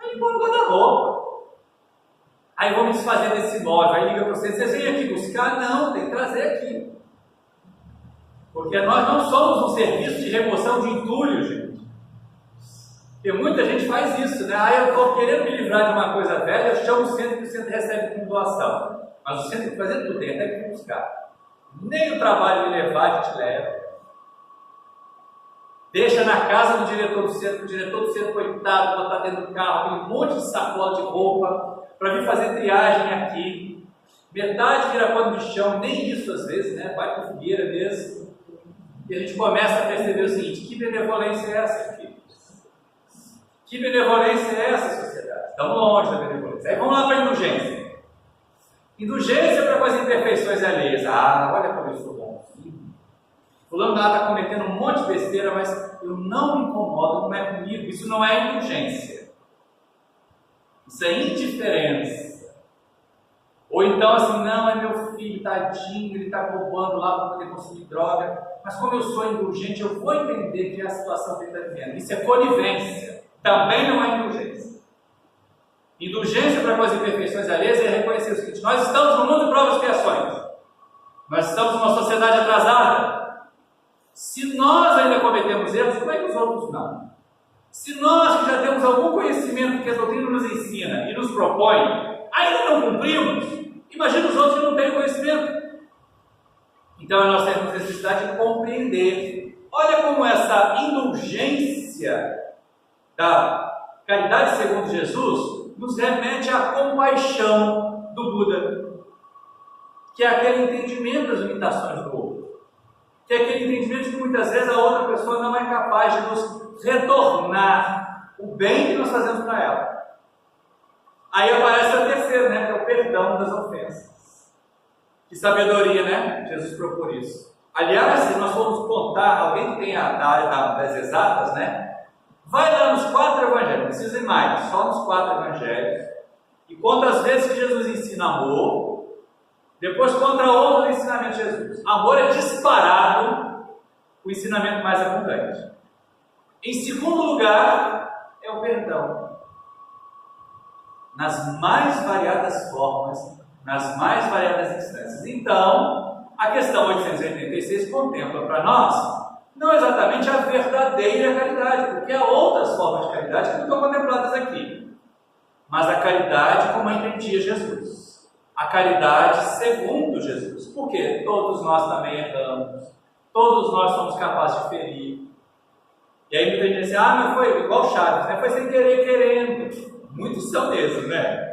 Speaker 4: Aí põe no guarda-roupa. Aí vamos desfazer desse móvel. Aí liga para você, vocês vêm aqui buscar? Não, tem que trazer aqui. Porque nós não somos um serviço de remoção de entulho, gente. Porque muita gente faz isso, né? Eu estou querendo me livrar de uma coisa velha, eu chamo o centro que o centro recebe como doação. Mas o centro tem que fazer tudo, tem até que buscar. Nem o trabalho de levar a gente leva. Deixa na casa do diretor do centro, o diretor do centro, coitado, botar dentro do carro, tem um monte de sacola de roupa, para vir fazer triagem aqui. Metade vira pano de chão, nem isso às vezes, né? Vai com fogueira mesmo. E a gente começa a perceber o seguinte, que benevolência é essa aqui? Que benevolência é essa, sociedade? Estamos longe da benevolência. Aí vamos lá para a indulgência. Indulgência para com as imperfeições alheias. Olha como eu sou bom. Fulano lá está cometendo um monte de besteira, mas eu não me incomodo, não é comigo. Isso não é indulgência. Isso é indiferença. Ou então assim, não, é meu filho, tadinho, ele está roubando lá para poder consumir droga. Mas como eu sou indulgente, eu vou entender que é a situação que ele está vivendo. Isso é conivência. Também não é indulgência. Indulgência para com as imperfeições alheias é reconhecer o seguinte: nós estamos no mundo de provas e expiações. Nós estamos numa sociedade atrasada. Se nós ainda cometemos erros, como é que os outros não? Se nós que já temos algum conhecimento que a doutrina nos ensina e nos propõe, ainda não cumprimos, imagina os outros que não têm conhecimento. Então nós temos necessidade de compreender. Olha como essa indulgência da caridade segundo Jesus nos remete à compaixão do Buda, que é aquele entendimento das limitações do outro, que é aquele entendimento que muitas vezes a outra pessoa não é capaz de nos retornar o bem que nós fazemos para ela. Aí aparece a terceira, né, que é o perdão das ofensas. Que sabedoria, né? Jesus propôs isso. Aliás, se nós formos contar, alguém que tem a área das exatas, né? Vai lá nos 4 evangelhos, não precisa ir mais, só nos 4 evangelhos, e conta as vezes que Jesus ensina amor, depois conta outros ensinamentos de Jesus. Amor é disparado o ensinamento mais abundante. Em segundo lugar, é o perdão. Nas mais variadas formas, nas mais variadas instâncias. Então, a questão 886 contempla para nós não exatamente a verdadeira caridade, porque há outras formas de caridade que não estão contempladas aqui, mas a caridade como a entendia Jesus, a caridade segundo Jesus, porque todos nós também erramos, todos nós somos capazes de ferir. E aí muita gente diz assim: mas foi igual Chaves, né? Foi sem querer, querendo. Muitos são desses, né?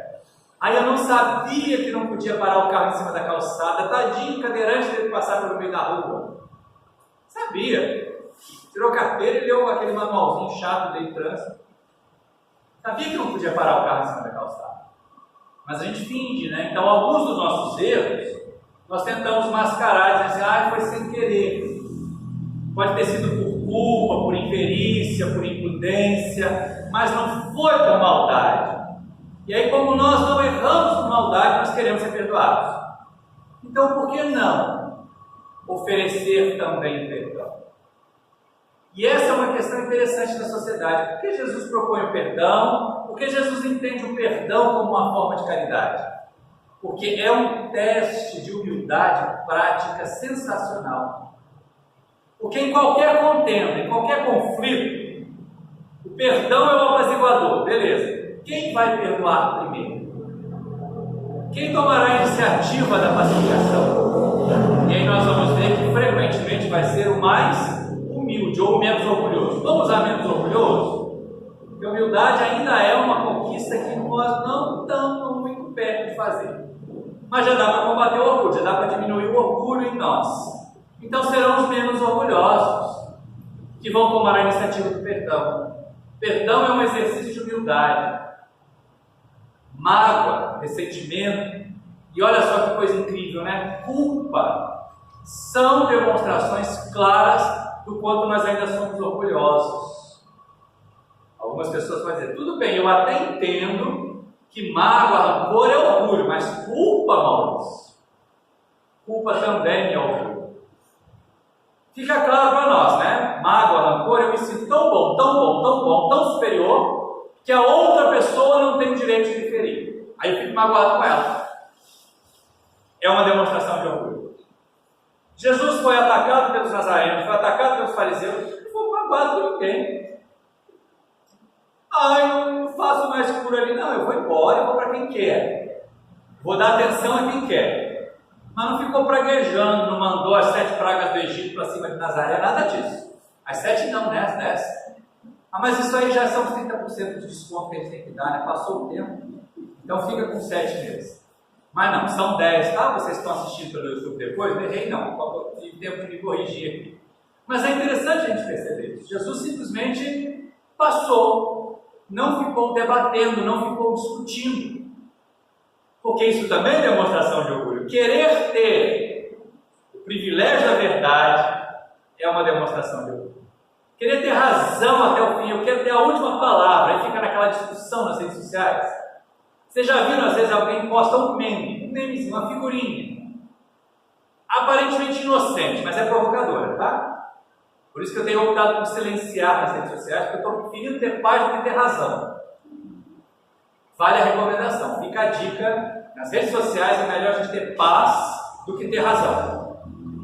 Speaker 4: Aí eu não sabia que não podia parar o carro em cima da calçada, tadinho, cadeirante, teve que passar pelo meio da rua. Sabia. Tirou carteira e deu aquele manualzinho chato de trânsito. Sabia que não podia parar o carro em cima da calçada. Mas a gente finge, né? Então, alguns dos nossos erros, nós tentamos mascarar e dizer assim: foi sem querer. Pode ter sido por culpa, por imperícia, por imprudência, mas não foi por maldade. E aí, como nós não erramos por maldade, nós queremos ser perdoados. Então, por que não oferecer também perdão? E essa é uma questão interessante da sociedade. Por que Jesus propõe o perdão? Por que Jesus entende o perdão como uma forma de caridade? Porque é um teste de humildade prática sensacional. Porque em qualquer contenda, em qualquer conflito, o perdão é o apaziguador, beleza. Quem vai perdoar primeiro? Quem tomará a iniciativa da pacificação? E aí nós vamos ver que frequentemente vai ser o mais humilde ou o menos orgulhoso. Vamos usar menos orgulhoso? Porque a humildade ainda é uma conquista que nós não estamos muito perto de fazer. Mas já dá para combater o orgulho, já dá para diminuir o orgulho em nós. Então serão os menos orgulhosos que vão tomar a iniciativa do perdão. Perdão é um exercício de humildade. Mágoa, ressentimento, e olha só que coisa incrível, né? Culpa são demonstrações claras do quanto nós ainda somos orgulhosos. Algumas pessoas vão dizer: tudo bem, eu até entendo que mágoa, rancor é orgulho, mas culpa, Maurício, culpa também é orgulho. Fica claro para nós, né? Mágoa, rancor, eu me sinto tão bom, tão bom, tão bom, tão superior, que a outra pessoa não tem o direito de me ferir. Aí eu fico magoado com ela. É uma demonstração de orgulho. Jesus foi atacado pelos nazarenos, foi atacado pelos fariseus, não foi magoado por ninguém. Eu não faço mais por ali, não, eu vou embora, eu vou para quem quer. Vou dar atenção a quem quer. Mas não ficou praguejando, não mandou as 7 pragas do Egito para cima de Nazaré, nada disso. As 7 não, né? As 10. Mas isso aí já são os 30% de desconto que a gente tem que dar, né? Passou o tempo, então fica com 7 meses. Mas não, são 10, tá? Vocês estão assistindo pelo YouTube depois? Não errei não, tive tempo de me corrigir aqui. Mas é interessante a gente perceber isso. Jesus simplesmente passou, não ficou debatendo, não ficou discutindo. Porque isso também é demonstração de orgulho. Querer ter o privilégio da verdade é uma demonstração de orgulho. Querer ter razão até o fim, eu quero ter a última palavra, aí fica naquela discussão nas redes sociais. Vocês já viram, às vezes, alguém posta um memezinho, uma figurinha, aparentemente inocente, mas é provocadora, tá? Por isso que eu tenho optado por silenciar nas redes sociais, porque eu estou preferindo ter paz do que ter razão. Vale a recomendação, fica a dica, nas redes sociais é melhor a gente ter paz do que ter razão.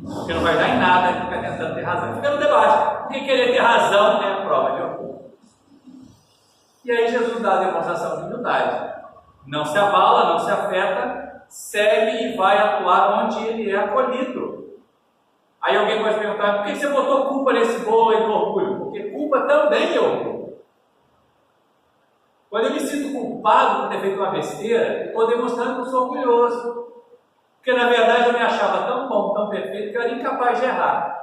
Speaker 4: Porque não vai dar em nada ficar tentando ter razão. Fica no debate, porque querer ter razão é a prova de orgulho. E aí Jesus dá a demonstração de humildade. Não se abala, não se afeta, segue e vai atuar onde ele é acolhido. Aí alguém pode perguntar, por que você botou culpa nesse bolo aí do orgulho? Porque culpa também é orgulho. Quando eu me sinto culpado por ter feito uma besteira, estou demonstrando que eu sou orgulhoso. Porque na verdade eu me achava tão bom, tão perfeito, que eu era incapaz de errar.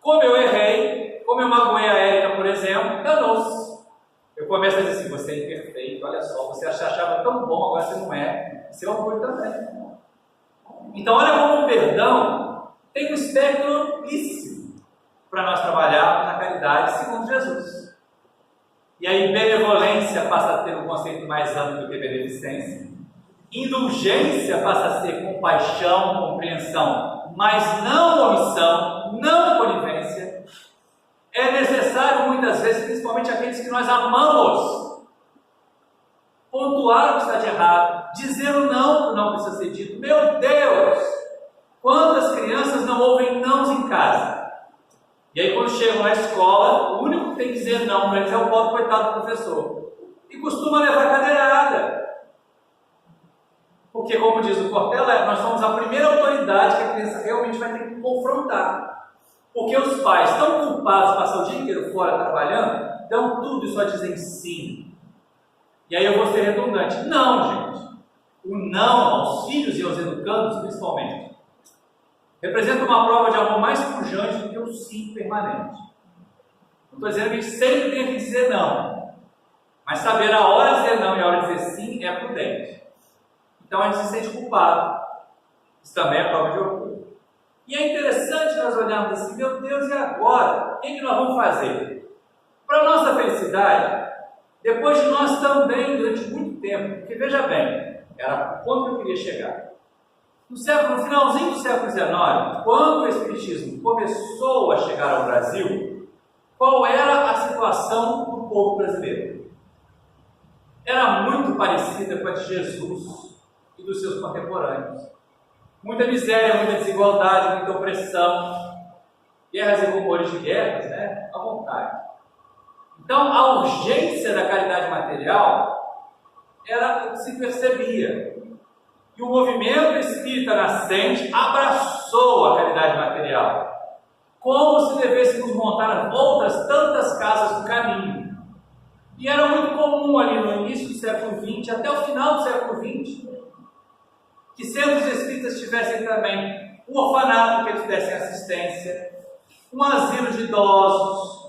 Speaker 4: Como eu errei, como eu magoei a Érica, por exemplo, danou-se. Eu começo a dizer assim, você é imperfeito, olha só, você se achava tão bom, agora você não é. Isso é orgulho também. Então olha como o perdão tem um espectro amplíssimo para nós trabalharmos na caridade segundo Jesus. E aí benevolência passa a ter um conceito mais amplo do que beneficência. Indulgência passa a ser compaixão, compreensão, mas não omissão, não conivência. É necessário muitas vezes, principalmente aqueles que nós amamos, pontuar o que está de errado, dizer o não que não precisa ser dito. Meu Deus! Quantas crianças não ouvem nãos em casa? E aí quando chegam na escola, o único que tem que dizer não para eles é o pobre coitado do professor. E costuma levar cadeirada. Porque, como diz o Cortella, nós somos a primeira autoridade que a criança realmente vai ter que confrontar. Porque os pais, tão culpados, passam o dia inteiro fora trabalhando, dão tudo e só dizem sim. E aí eu vou ser redundante. Não, gente. O não aos filhos e aos educandos, principalmente, representa uma prova de amor mais pujante do que o sim permanente. Não estou dizendo que a gente sempre tem que dizer não. Mas saber a hora de dizer não e a hora de dizer sim é prudente. Então a gente se sente culpado. Isso também é prova de orgulho. E é interessante nós olharmos assim, meu Deus, e agora? O que nós vamos fazer? Para a nossa felicidade, depois de nós também, durante muito tempo, porque veja bem, era o ponto que eu queria chegar. No finalzinho do século XIX, quando o Espiritismo começou a chegar ao Brasil, qual era a situação do povo brasileiro? Era muito parecida com a de Jesus e dos seus contemporâneos. Muita miséria, muita desigualdade, muita opressão, guerras e rumores de guerras, né? À vontade. Então, a urgência da caridade material era o que se percebia. E o movimento espírita nascente abraçou a caridade material, como se devêssemos montar outras tantas casas do caminho. E era muito comum ali no início do século XX, até o final do século XX, que centros espíritas tivessem também um orfanato que eles dessem assistência, um asilo de idosos,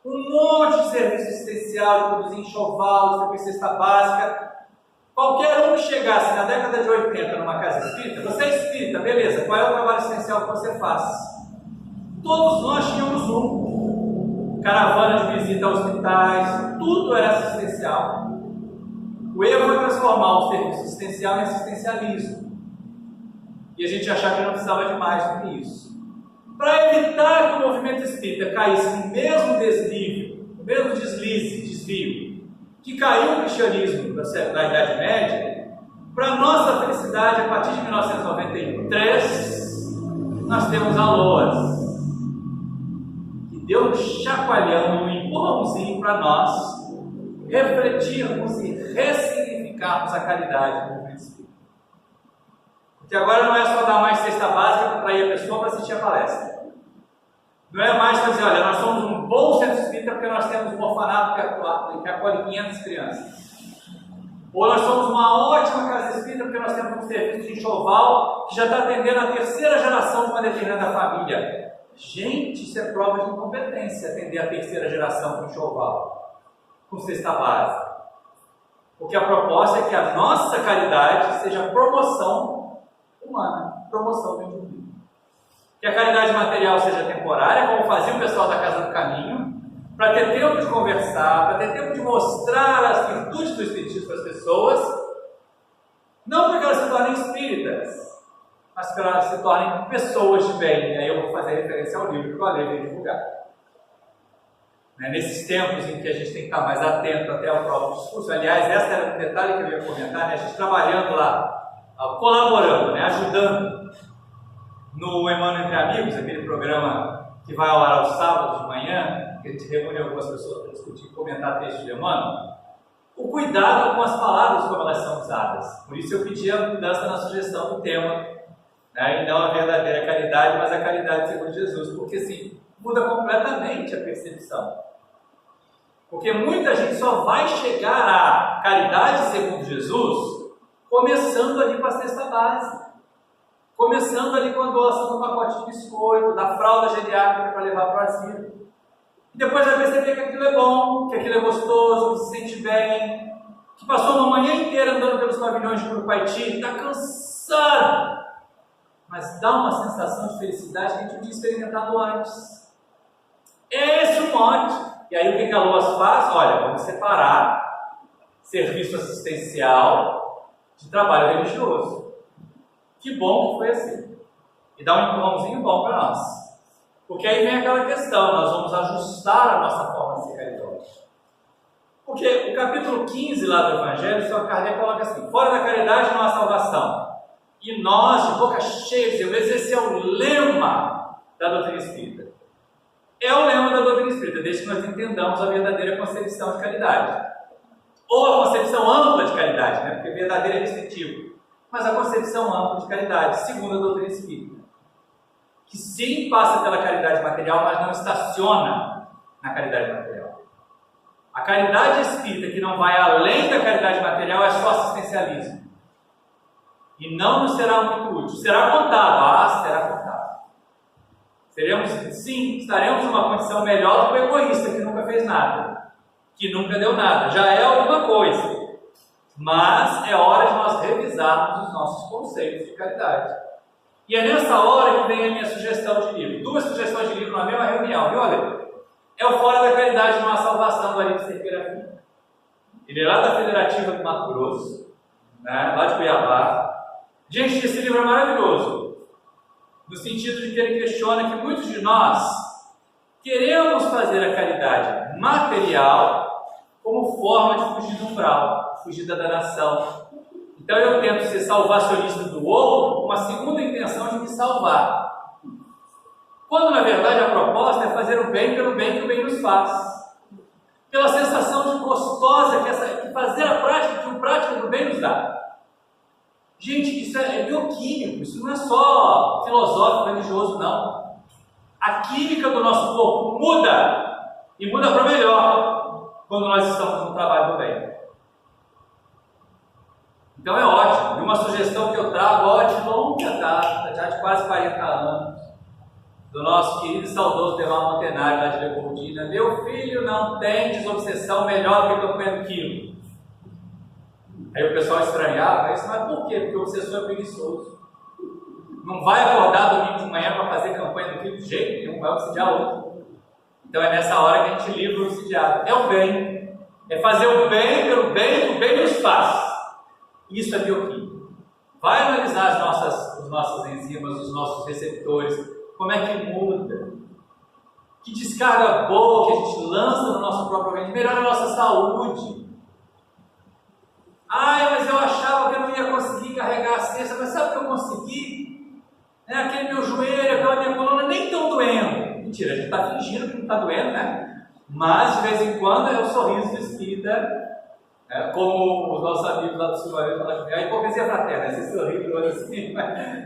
Speaker 4: um monte de serviço assistencial, produzir enxoval, distribuir cesta básica. Qualquer um que chegasse na década de 80 numa casa espírita, você é espírita, beleza, qual é o trabalho essencial que você faz? Todos nós tínhamos um. Caravana de visita a hospitais, tudo era assistencial. O erro é transformar o serviço assistencial em assistencialismo. E a gente achava que não precisava de mais do que isso. Para evitar que o movimento espírita caísse no mesmo desnível, no mesmo desvio, que caiu o cristianismo da Idade Média, para nossa felicidade, a partir de 1993, nós temos a LOAS, que deu um chacoalhão e um empurrãozinho para nós refletirmos e ressignificarmos a caridade do movimento espírita. Porque agora não é só dar mais cesta básica para ir a pessoa para assistir a palestra. Não é mais para dizer, olha, nós somos um bom centro espírita porque nós temos um orfanato que acolhe 500 crianças. Ou nós somos uma ótima casa espírita porque nós temos um serviço de enxoval que já está atendendo a terceira geração de uma determinada família. Gente, isso é prova de incompetência, atender a terceira geração com enxoval, com cesta básica. Porque a proposta é que a nossa caridade seja promoção humana, promoção do indivíduo. Que a caridade material seja temporária, como fazia o pessoal da Casa do Caminho, para ter tempo de conversar, para ter tempo de mostrar as virtudes do Espiritismo para as pessoas, não para que elas se tornem espíritas, mas para que elas se tornem pessoas de bem. E aí eu vou fazer referência ao livro que o Ale veio divulgar. né, nesses tempos em que a gente tem que estar mais atento até ao próprio discurso. Aliás, esse era um detalhe que eu ia comentar, né, a gente trabalhando lá, colaborando, né, ajudando no Emmanuel Entre Amigos, aquele programa que vai ao ar aos sábados de manhã, que a gente reúne algumas pessoas para discutir e comentar texto de Emmanuel. O cuidado com as palavras como elas são usadas. Por isso eu pedi a mudança na sugestão do tema, né, e não a verdadeira caridade, mas a caridade segundo Jesus, porque assim, muda completamente a percepção. Porque muita gente só vai chegar à caridade segundo Jesus começando ali com a cesta básica, começando ali com a doação do pacote de biscoito, da fralda geriátrica para levar para o asilo. E depois vai perceber que aquilo é bom, que aquilo é gostoso, que se sente bem, que passou uma manhã inteira andando pelos pavilhões de Curupaiti, está cansado, mas dá uma sensação de felicidade que a gente não tinha experimentado antes. É esse o mote. E aí o que a Loas faz? Olha, vamos separar serviço assistencial de trabalho religioso. Que bom que foi assim. E dá um empurrãozinho bom para nós. Porque aí vem aquela questão, nós vamos ajustar a nossa forma de ser caridosos. Porque o capítulo 15 lá do Evangelho, o Sr. Kardec coloca assim: fora da caridade não há salvação. E nós, de boca cheia, dizemos, esse é o lema da doutrina espírita. É o lema da doutrina espírita, desde que nós entendamos a verdadeira concepção de caridade. Ou a concepção ampla de caridade, né? Porque verdadeira é restritivo. Mas a concepção ampla de caridade, segundo a doutrina espírita, que sim passa pela caridade material, mas não estaciona na caridade material. A caridade espírita que não vai além da caridade material é só assistencialismo. E não nos será muito útil. Será contado. Será contado. Estaremos numa condição melhor do que o egoísta, que nunca fez nada, que nunca deu nada. Já é alguma coisa. Mas é hora de nós revisarmos os nossos conceitos de caridade. E é nessa hora que vem a minha sugestão de livro. 2 sugestões de livro na mesma reunião, viu, Ale? É o Fora da Caridade, uma salvação do Arílio Cerqueira Filho. Ele é lá da Federativa do Mato Grosso, né, lá de Cuiabá. Gente, esse livro é maravilhoso, no sentido de que ele questiona que muitos de nós queremos fazer a caridade material como forma de fugir do umbral, fugir da danação. Então eu tento ser salvacionista do outro com uma segunda intenção de me salvar. Quando na verdade a proposta é fazer o bem pelo bem que o bem nos faz. Pela sensação de gostosa que fazer a prática, que o prática do bem nos dá. Gente, isso é bioquímico, isso não é só filosófico, religioso, não. A química do nosso corpo muda, e muda para melhor, quando nós estamos no trabalho do bem. Então é ótimo. E uma sugestão que eu trago, ó, de longa data, já de quase 40 anos, do nosso querido e saudoso Deval Montenário, lá de Leopoldina: meu filho não tem desobsessão melhor do que a campanha do quilo. Aí o pessoal estranhava isso, mas por quê? Porque o obsessor é preguiçoso. Não vai acordar domingo de manhã para fazer campanha do quilo de jeito nenhum, vai obsidiar outro. Então é nessa hora que a gente livra o obsidiado. É o bem. É fazer o bem pelo bem que o bem nos faz. Isso é bioquímica. Vai analisar os nossas enzimas, os nossos receptores, como é que muda. Que descarga boa que a gente lança no nosso próprio organismo, melhora a nossa saúde. Mas eu achava que eu não ia conseguir carregar a cesta, mas sabe o que eu consegui? Aquele meu joelho, aquela minha coluna nem estão doendo. Mentira, a gente está fingindo que não está doendo, né? Mas de vez em quando é o sorriso do espírita, como os nossos amigos lá do Silvareiro falam, a hipocrisia fraterna, esse sorriso assim,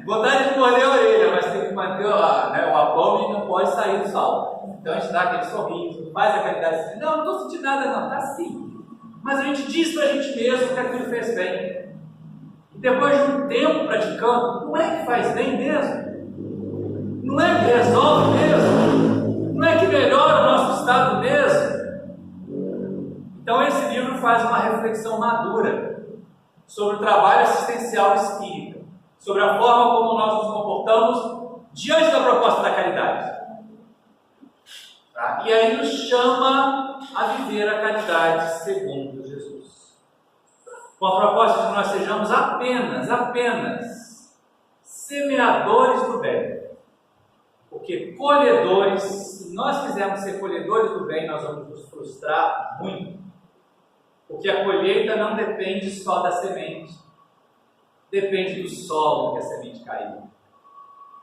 Speaker 4: vontade de morder a orelha, mas tem que manter o abdômen e não pode sair do sol. Então a gente dá aquele sorriso, faz a caridade assim, não estou sentindo nada não, está sim. Mas a gente diz para a gente mesmo que aquilo fez bem. E depois de um tempo praticando, não é que faz bem mesmo? Não é que resolve mesmo? Não é que melhora o nosso estado mesmo? Então esse livro faz uma reflexão madura sobre o trabalho assistencial espírita, sobre a forma como nós nos comportamos diante da proposta da caridade. Tá? E aí nos chama a viver a caridade segundo Jesus. Com a proposta de que nós sejamos apenas semeadores do bem. Porque colhedores, se nós quisermos ser colhedores do bem, nós vamos nos frustrar muito. Porque a colheita não depende só da semente, depende do solo que a semente caiu.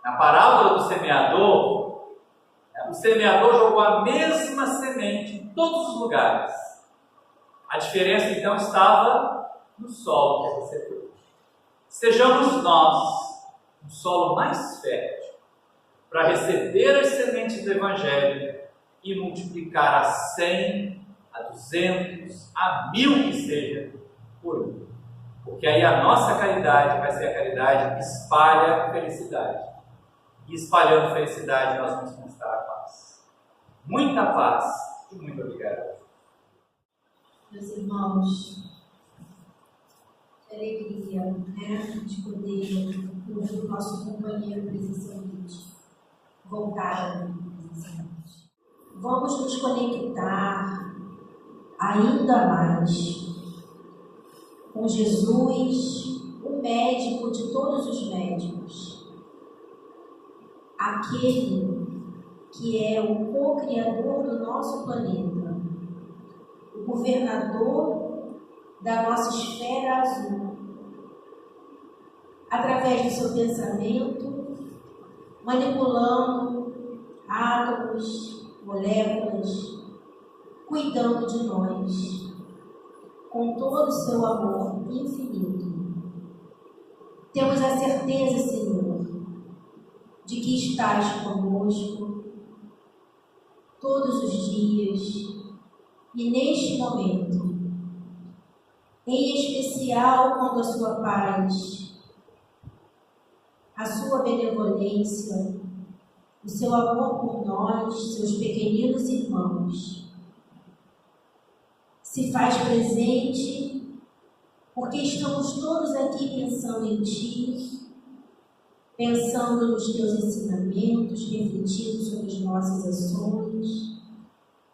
Speaker 4: Na parábola do semeador, o semeador jogou a mesma semente em todos os lugares. A diferença então estava no solo que recebeu. Sejamos nós um solo mais fértil para receber as sementes do Evangelho e multiplicar a 100, a 200, a 1000 que seja por um. Porque aí a nossa caridade vai ser a caridade que espalha felicidade. E espalhando felicidade nós vamos conquistar a paz. Muita paz e muito obrigado.
Speaker 1: Meus irmãos, que alegria, de poder ouvir o nosso companheiro presencialmente, voltar presencialmente. Vamos nos conectar ainda mais com Jesus, o médico de todos os médicos, aquele que é o co-criador do nosso planeta, o governador da nossa esfera azul, através do seu pensamento, manipulando átomos, moléculas, cuidando de nós, com todo o seu amor infinito. Temos a certeza, Senhor, de que estás conosco todos os dias e neste momento, em especial quando a sua paz, a sua benevolência, o seu amor por nós, seus pequeninos irmãos, se faz presente, porque estamos todos aqui pensando em Ti, pensando nos Teus ensinamentos, refletindo sobre as nossas ações,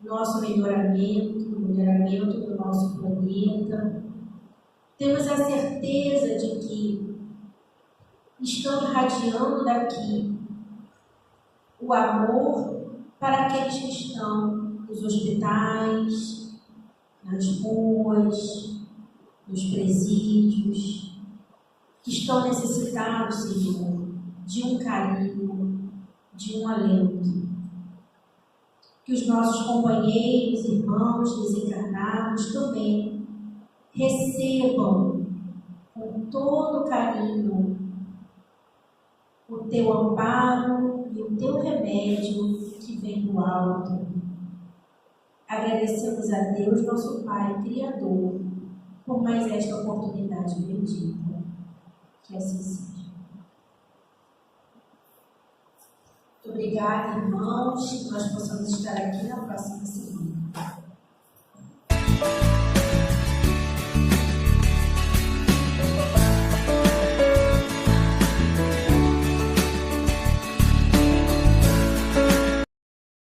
Speaker 1: nosso melhoramento, o melhoramento do nosso planeta. Temos a certeza de que estão irradiando daqui o amor para aqueles que estão nos hospitais, nas ruas, nos presídios, que estão necessitados, Senhor, de um carinho, de um alento. Que os nossos companheiros, irmãos desencarnados também recebam com todo carinho o Teu amparo e o Teu remédio que vem do alto. Agradecemos a Deus, nosso Pai Criador, por mais esta oportunidade bendita. Que assim seja. Muito obrigada, irmãos, que nós possamos estar aqui na próxima semana.